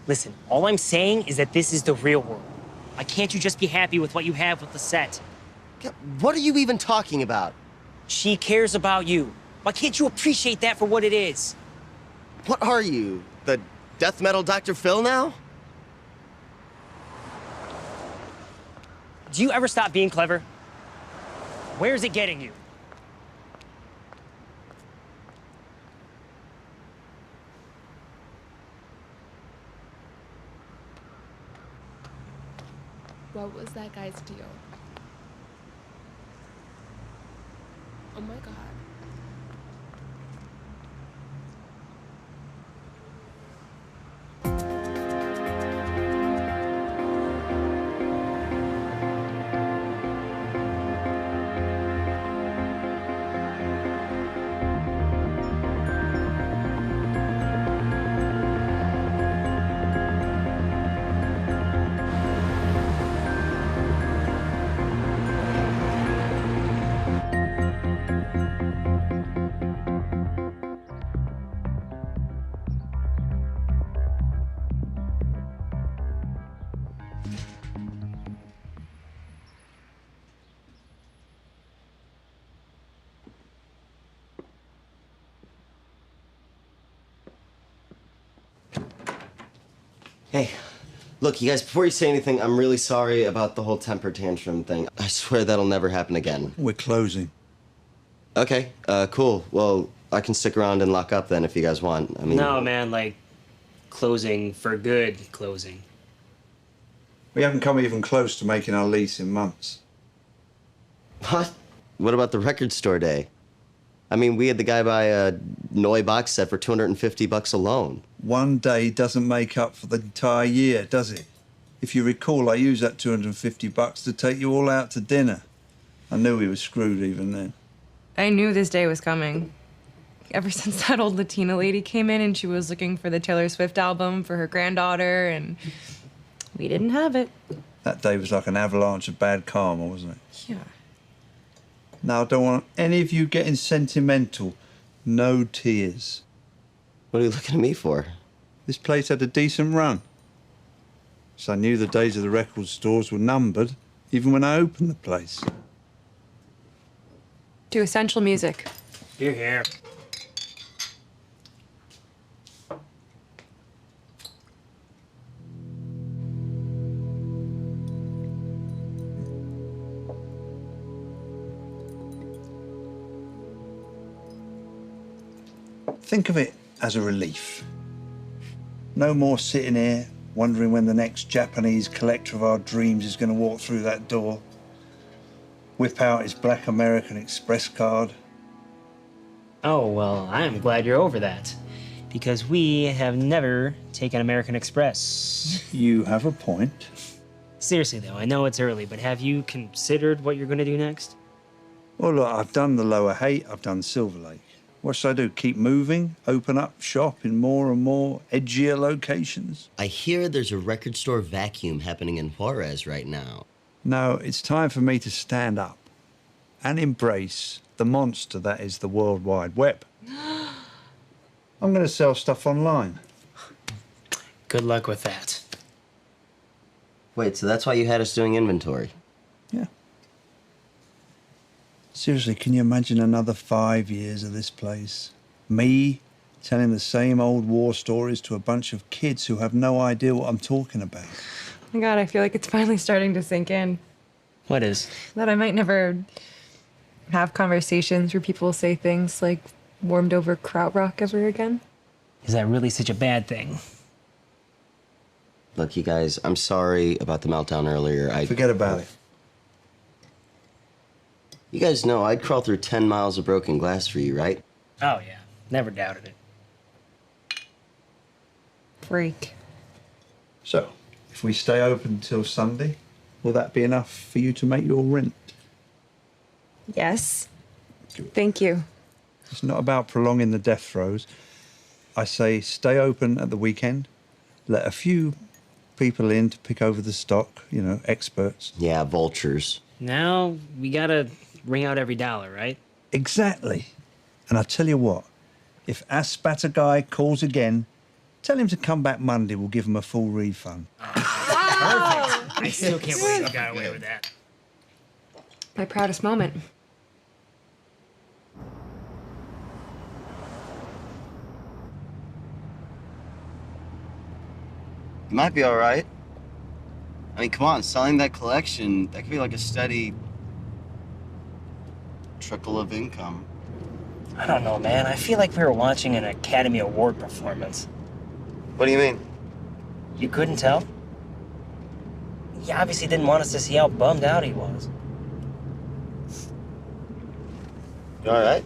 F: Listen, all I'm saying is that this is the real world. Why can't you just be happy with what you have with Lisette?
C: What are you even talking about?
F: She cares about you. Why can't you appreciate that for what it is?
C: What are you? The death metal Dr. Phil now?
F: Do you ever stop being clever? Where is it getting you?
K: What was that guy's deal? Oh my God.
C: Hey, look, you guys, before you say anything, I'm really sorry about the whole temper tantrum thing. I swear that'll never happen again.
D: We're closing.
C: Okay, cool. Well, I can stick around and lock up then if you guys want. I mean...
F: No, man, like, closing for good closing.
D: We haven't come even close to making our lease in months.
C: What? What about the record store day? I mean, we had the guy buy a Noi box set for $250 alone.
D: One day doesn't make up for the entire year, does it? If you recall, I used that $250 to take you all out to dinner. I knew we were screwed even then.
A: I knew this day was coming. Ever since that old Latina lady came in and she was looking for the Taylor Swift album for her granddaughter, and we didn't have it.
D: That day was like an avalanche of bad karma, wasn't it?
A: Yeah.
D: Now, I don't want any of you getting sentimental. No tears.
C: What are you looking at me for?
D: This place had a decent run. So I knew the days of the record stores were numbered, even when I opened the place.
A: To essential music.
F: You're here.
D: Think of it as a relief. No more sitting here wondering when the next Japanese collector of our dreams is going to walk through that door, whip out his Black American Express card.
F: Oh, well, I'm glad you're over that. Because we have never taken American Express.
D: You have a point.
F: Seriously, though, I know it's early, but have you considered what you're going to do next?
D: Well, look, I've done the Lower Haight, I've done Silver Lake. What should I do? Keep moving? Open up shop in more and more edgier locations?
C: I hear there's a record store vacuum happening in Juarez right now.
D: No, it's time for me to stand up and embrace the monster that is the World Wide Web. I'm going to sell stuff online.
F: Good luck with that.
C: Wait, so that's why you had us doing inventory?
D: Yeah. Seriously, can you imagine another 5 years of this place? Me telling the same old war stories to a bunch of kids who have no idea what I'm talking about.
A: Oh my God, I feel like it's finally starting to sink in.
F: What is?
A: That I might never have conversations where people say things like, warmed over Krautrock ever again?
F: Is that really such a bad thing?
C: Look, you guys, I'm sorry about the meltdown earlier.
D: Forget about it.
C: You guys know I'd crawl through 10 miles of broken glass for you, right?
F: Oh, yeah. Never doubted it.
A: Freak.
D: So, if we stay open until Sunday, will that be enough for you to make your rent?
A: Yes. Thank you.
D: It's not about prolonging the death throes. I say stay open at the weekend. Let a few people in to pick over the stock, you know, experts.
C: Yeah, vultures.
F: Now, we gotta wring out every dollar, right?
D: Exactly. And I tell you what, if Aspatter guy calls again, tell him to come back Monday. We'll give him a full refund.
F: Perfect. I still can't believe you got away with that.
A: My proudest moment.
C: You might be all right. I mean, come on, selling that collection, that could be like a steady trickle of income.
F: I don't know, man. I feel like we were watching an Academy Award performance.
C: What do you mean?
F: You couldn't tell? He obviously didn't want us to see how bummed out he was.
C: You all right?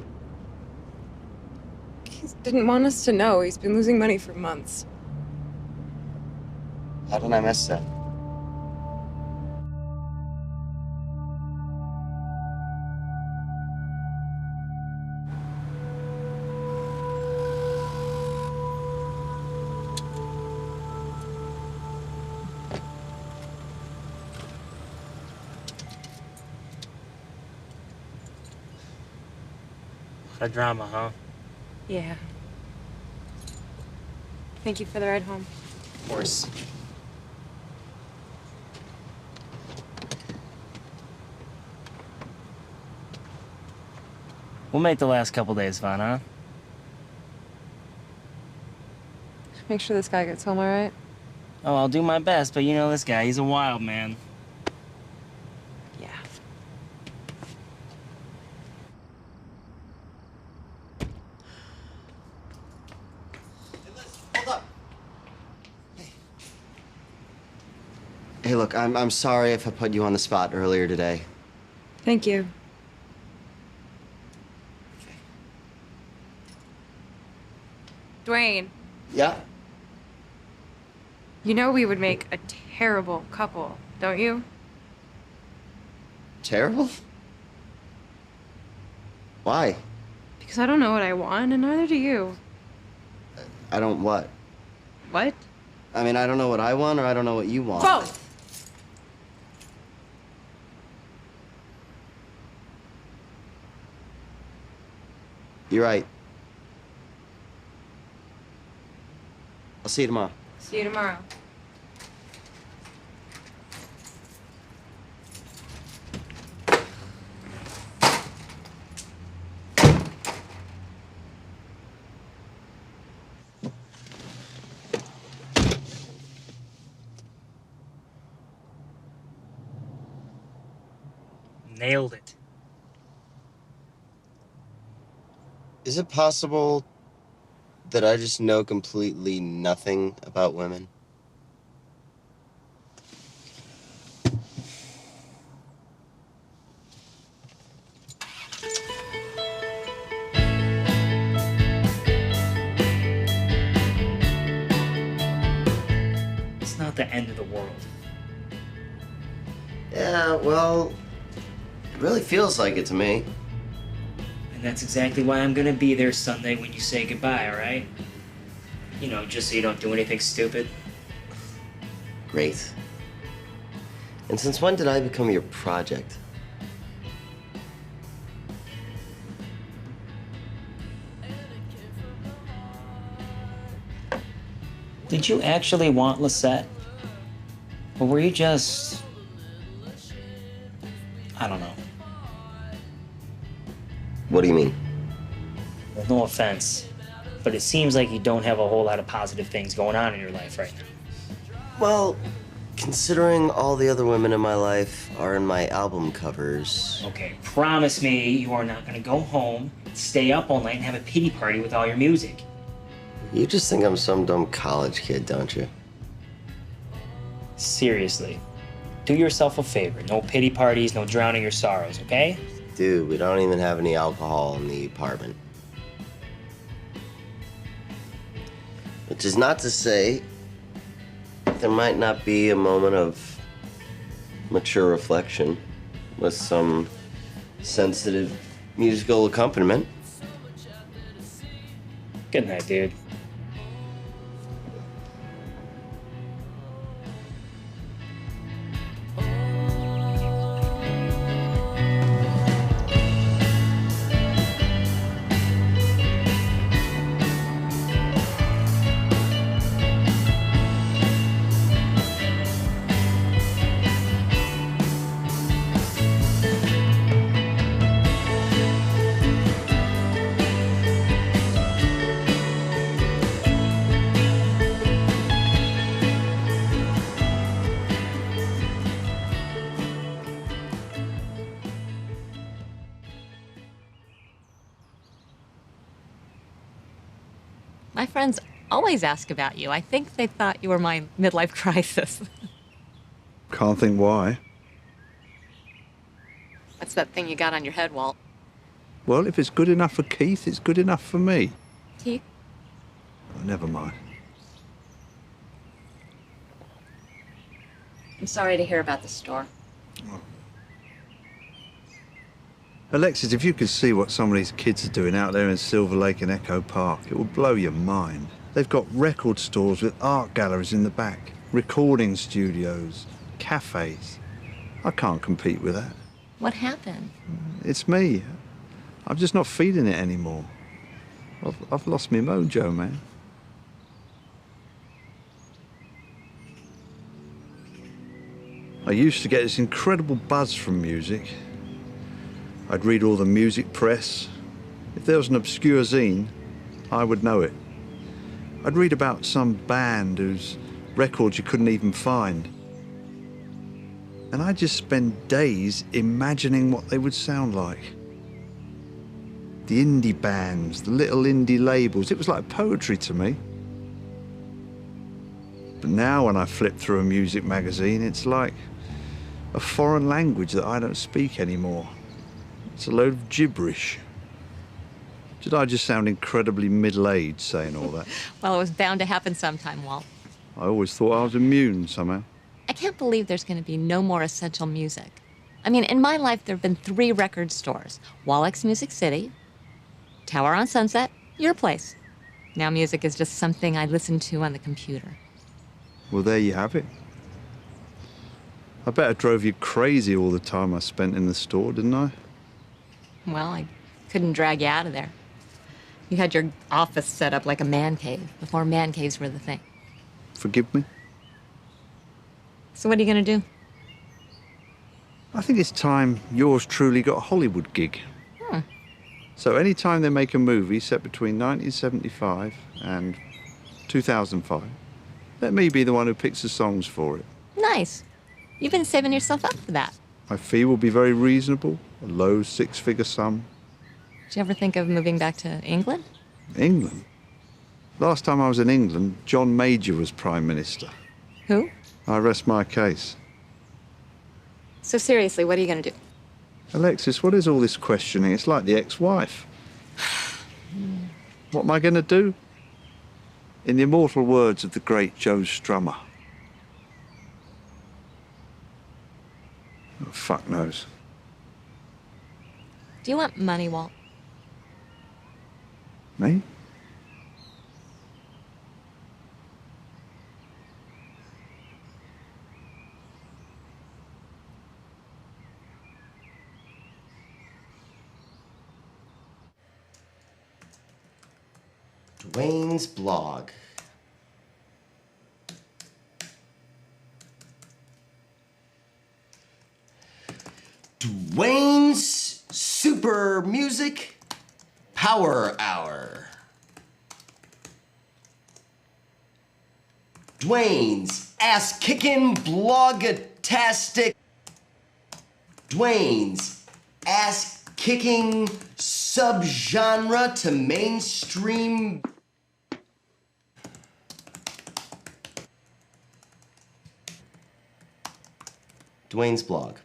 A: He didn't want us to know. He's been losing money for months.
C: How did I miss that?
F: What a drama, huh?
A: Yeah. Thank you for the ride home.
F: Of course. We'll make the last couple days fun, huh?
A: Make sure this guy gets home all right.
F: Oh, I'll do my best, but you know this guy, he's a wild man.
A: Yeah.
C: Hold up. Hey, look, I'm sorry if I put you on the spot earlier today.
A: Thank you. Dwayne,
C: Yeah?
A: you know we would make a terrible couple, don't you?
C: Terrible? Why?
A: Because I don't know what I want, and neither do you.
C: I don't what?
A: What?
C: I mean, I don't know what I want or I don't know what you want.
A: Both!
C: You're right. I'll see you tomorrow.
A: See you tomorrow.
F: Nailed it.
C: Is it possible that I just know completely nothing about women?
F: It's not the end of the world.
C: Yeah, well, it really feels like it to me.
F: And that's exactly why I'm gonna be there Sunday when you say goodbye, all right? You know, just so you don't do anything stupid.
C: Great. And since when did I become your project?
F: Did you actually want Lisette? Or were you just... I don't know.
C: What do you mean?
F: Well, no offense, but it seems like you don't have a whole lot of positive things going on in your life right now.
C: Well, Considering all the other women in my life are in my album covers.
F: Okay, promise me you are not gonna go home, stay up all night, and have a pity party with all your music.
C: You just think I'm some dumb college kid, don't you?
F: Seriously, do yourself a favor. No pity parties, no drowning your sorrows, okay?
C: Dude, we don't even have any alcohol in the apartment. Which is not to say there might not be a moment of mature reflection with some sensitive musical accompaniment.
F: Good night, dude.
L: My friends always ask about you. I think they thought you were my midlife crisis.
D: Can't think why.
L: What's that thing you got on your head, Walt?
D: Well, if it's good enough for Keith, it's good enough for me.
L: Keith?
D: Oh, never mind.
L: I'm sorry to hear about the store.
D: Alexis, if you could see what some of these kids are doing out there in Silver Lake and Echo Park, it would blow your mind. They've got record stores with art galleries in the back, recording studios, cafes. I can't compete with that.
L: What happened?
D: It's me. I'm just not feeling it anymore. I've lost my mojo, man. I used to get this incredible buzz from music. I'd read all the music press. If there was an obscure zine, I would know it. I'd read about some band whose records you couldn't even find. And I'd just spend days imagining what they would sound like. The indie bands, the little indie labels, it was like poetry to me. But now when I flip through a music magazine, it's like a foreign language that I don't speak anymore. It's a load of gibberish. Did I just sound incredibly middle-aged saying all that?
L: Well, it was bound to happen sometime, Walt.
D: I always thought I was immune somehow.
L: I can't believe there's going to be no more essential music. I mean, in my life, there have been 3 record stores. Wallach's Music City, Tower on Sunset, your place. Now music is just something I listen to on the computer.
D: Well, there you have it. I bet I drove you crazy all the time I spent in the store, didn't I?
L: Well, I couldn't drag you out of there. You had your office set up like a man cave before man caves were the thing.
D: Forgive me?
L: So what are you going to do?
D: I think it's time yours truly got a Hollywood gig. So anytime they make a movie set between 1975 and 2005, let me be the one who picks the songs for it.
L: Nice. You've been saving yourself up for that.
D: My fee will be very reasonable, a low 6-figure sum.
L: Did you ever think of moving back to England?
D: England? Last time I was in England, John Major was Prime Minister.
L: Who?
D: I rest my case.
L: So seriously, what are you going to do?
D: Alexis, what is all this questioning? It's like the ex-wife. What am I going to do? In the immortal words of the great Joe Strummer. Oh, fuck knows.
L: Do you want money, Walt?
D: Me?
C: Dwayne's blog. Dwayne's Super Music Power Hour. Dwayne's ass-kicking, blogatastic Dwayne's ass-kicking subgenre to mainstream. Dwayne's blog.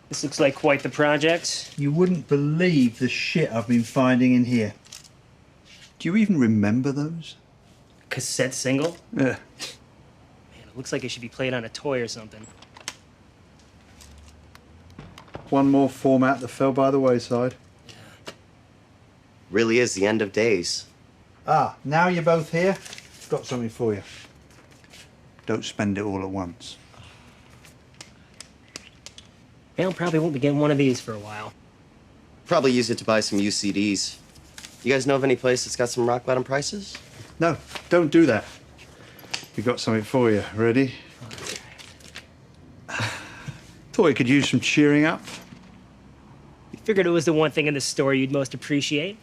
F: This looks like quite the project.
D: You wouldn't believe the shit I've been finding in here. Do you even remember those?
F: Cassette single?
D: Yeah.
F: Man, it looks like it should be played on a toy or something.
D: One more format that fell by the wayside.
C: Really is the end of days.
D: Ah, now you're both here. Got something for you. Don't spend it all at once.
F: Al probably won't be getting one of these for a while.
C: Probably use it to buy some UCDs. You guys know of any place that's got some rock bottom prices?
D: No, don't do that. We got something for you. Ready? Thought you could use some cheering up.
F: You figured it was the one thing in the store you'd most appreciate?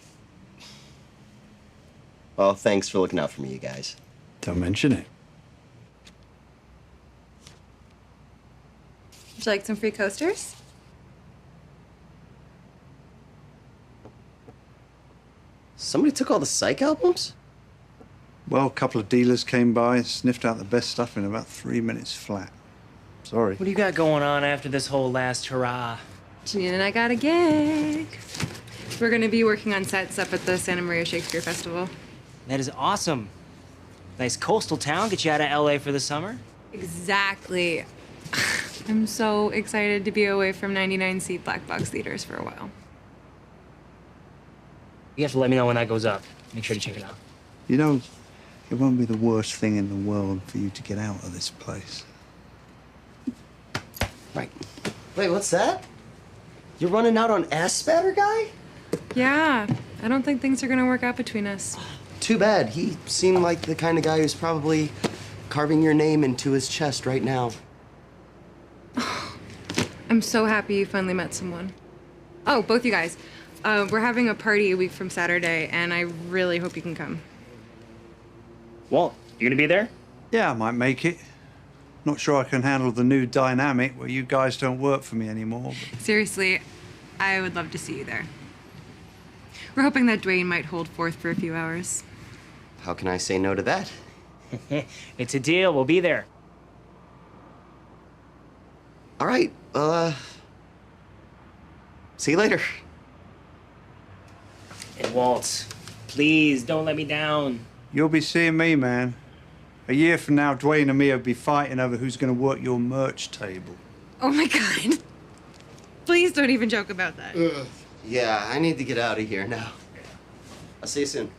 C: Well, thanks for looking out for me, you guys.
D: Don't mention it.
A: Would you like some free coasters?
C: Somebody took all the Psych albums?
D: Well, a couple of dealers came by and sniffed out the best stuff in about 3 minutes flat. Sorry.
F: What do you got going on after this whole last hurrah?
A: Janine and I got a gig. We're gonna be working on sets up at the Santa Maria Shakespeare Festival.
F: That is awesome. Nice coastal town, get you out of LA for the summer.
A: Exactly. I'm so excited to be away from 99-seat black box theaters for a while.
F: You have to let me know when that goes up. Make sure to check it out.
D: You know, it won't be the worst thing in the world for you to get out of this place.
C: Right. Wait, what's that? You're running out on ass spatter guy?
A: Yeah, I don't think things are gonna work out between us.
C: Too bad. He seemed like the kind of guy who's probably carving your name into his chest right now.
A: I'm so happy you finally met someone. Oh, both you guys. We're having a party a week from Saturday, and I really hope you can come.
F: Walt, you gonna be there?
D: Yeah, I might make it. Not sure I can handle the new dynamic where you guys don't work for me anymore. But...
A: Seriously, I would love to see you there. We're hoping that Dwayne might hold forth for a few hours.
C: How can I say no to that?
F: It's a deal. We'll be there.
C: All right. See you later.
F: And Walt, please don't let me down.
D: You'll be seeing me, man. A year from now, Dwayne and me will be fighting over who's going to work your merch table.
A: Oh my God. Please don't even joke about that.
C: Yeah, I need to get out of here now. I'll see you soon.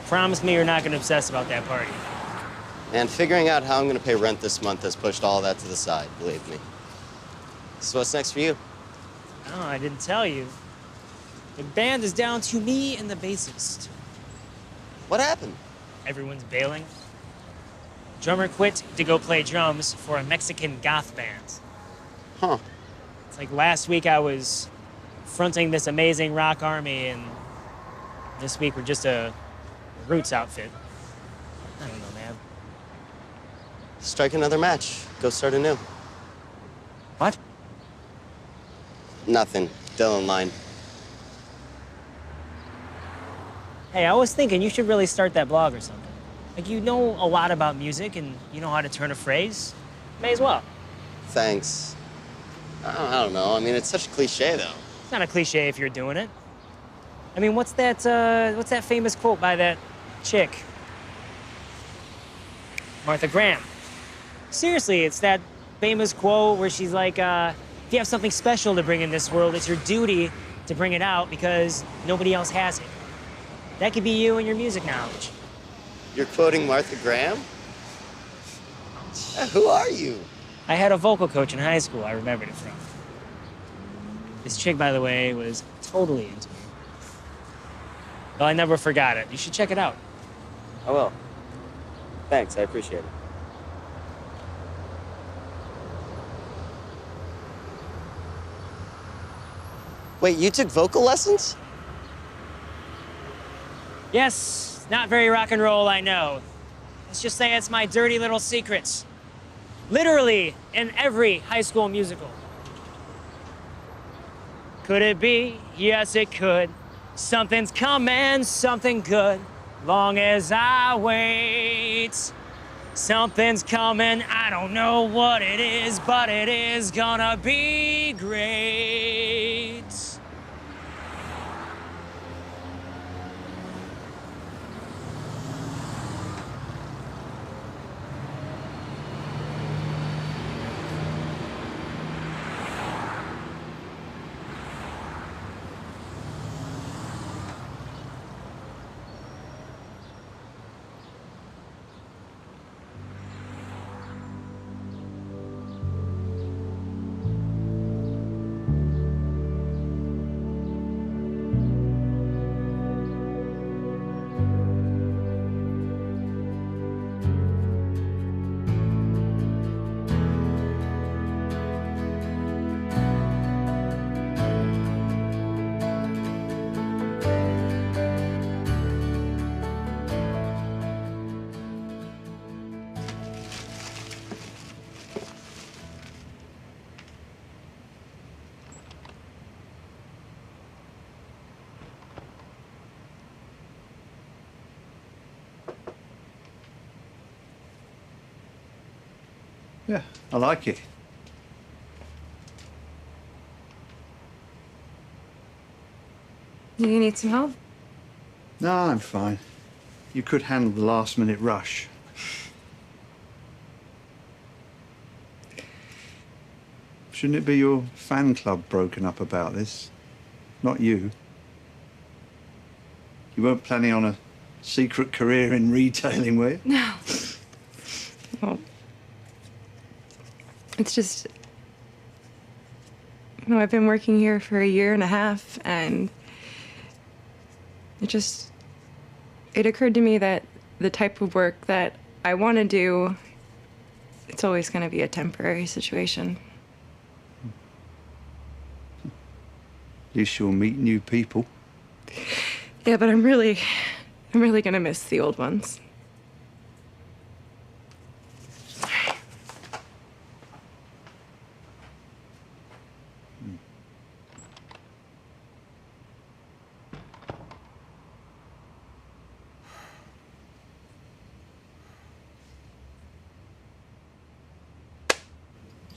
F: Promise me you're not gonna obsess about that party.
C: And figuring out how I'm gonna pay rent this month has pushed all that to the side, believe me. So what's next for you?
F: Oh, I didn't tell you. The band is down to me and the bassist.
C: What happened?
F: Everyone's bailing. Drummer quit to go play drums for a Mexican goth band.
C: Huh.
F: It's like last week I was fronting this amazing rock army, and this week we're just a Roots outfit. I don't know, man.
C: Strike another match. Go start anew.
F: What?
C: Nothing. Dylan line.
F: Hey, I was thinking you should really start that blog or something. Like, you know a lot about music and you know how to turn a phrase. May as well.
C: Thanks. I don't know. I mean, it's such a cliche, though.
F: It's not a cliche if you're doing it. I mean, what's that famous quote by that chick? Martha Graham. Seriously, it's that famous quote where she's like, if you have something special to bring in this world, it's your duty to bring it out because nobody else has it. That could be you and your music knowledge.
C: You're quoting Martha Graham? Who are you?
F: I had a vocal coach in high school I remembered it from. This chick, by the way, was totally into me. Well, I never forgot it. You should check it out.
C: I will. Thanks, I appreciate it. Wait, you took vocal lessons?
F: Yes, not very rock and roll, I know. Let's just say it's my dirty little secrets. Literally in every high school musical. Could it be? Yes, it could. Something's coming, something good. Long as I wait. Something's coming, I don't know what it is, but it is gonna be great.
D: Yeah, I like it.
A: Do you need some help?
D: No, I'm fine. You could handle the last-minute rush. Shouldn't it be your fan club broken up about this? Not you. You weren't planning on a secret career in retailing, were you?
A: No. Well, it's just, I've been working here for 1.5 years, and it occurred to me that the type of work that I want to do, it's always going to be a temporary situation.
D: At least you'll meet new people.
A: Yeah, but I'm really going to miss the old ones.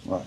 D: Right.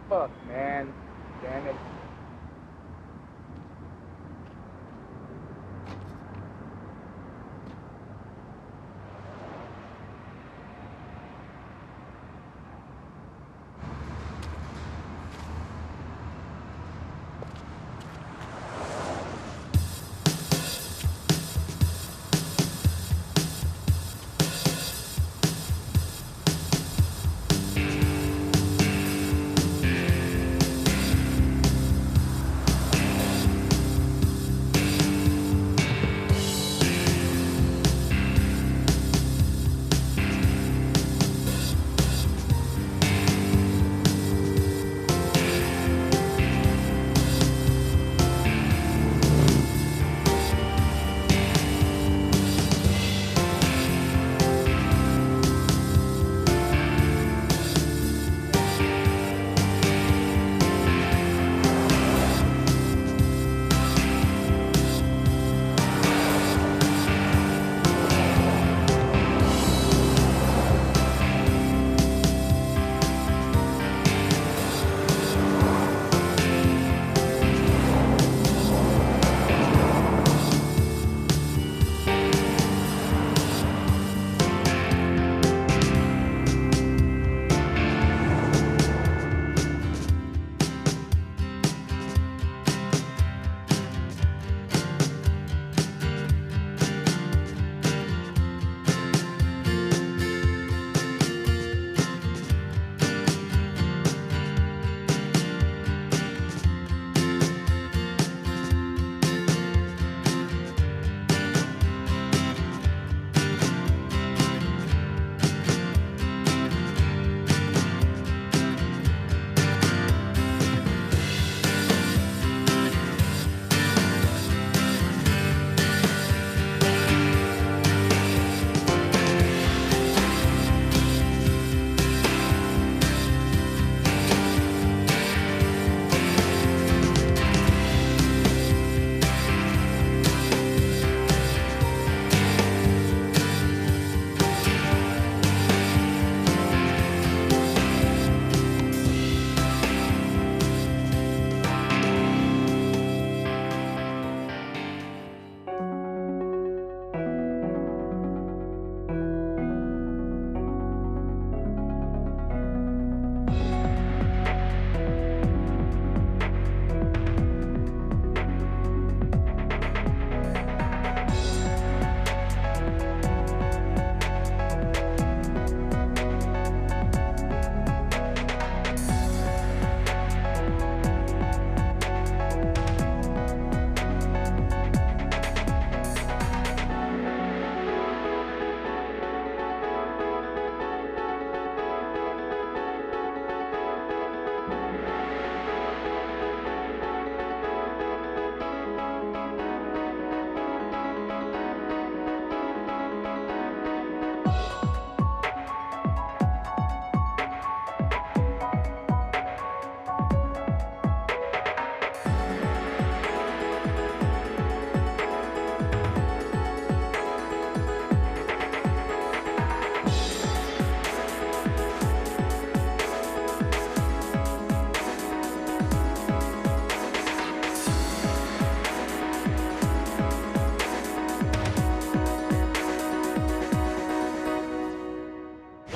M: Fuck, man. Damn it.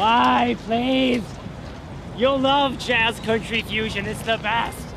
N: Why, please? You'll love jazz country fusion. It's the best.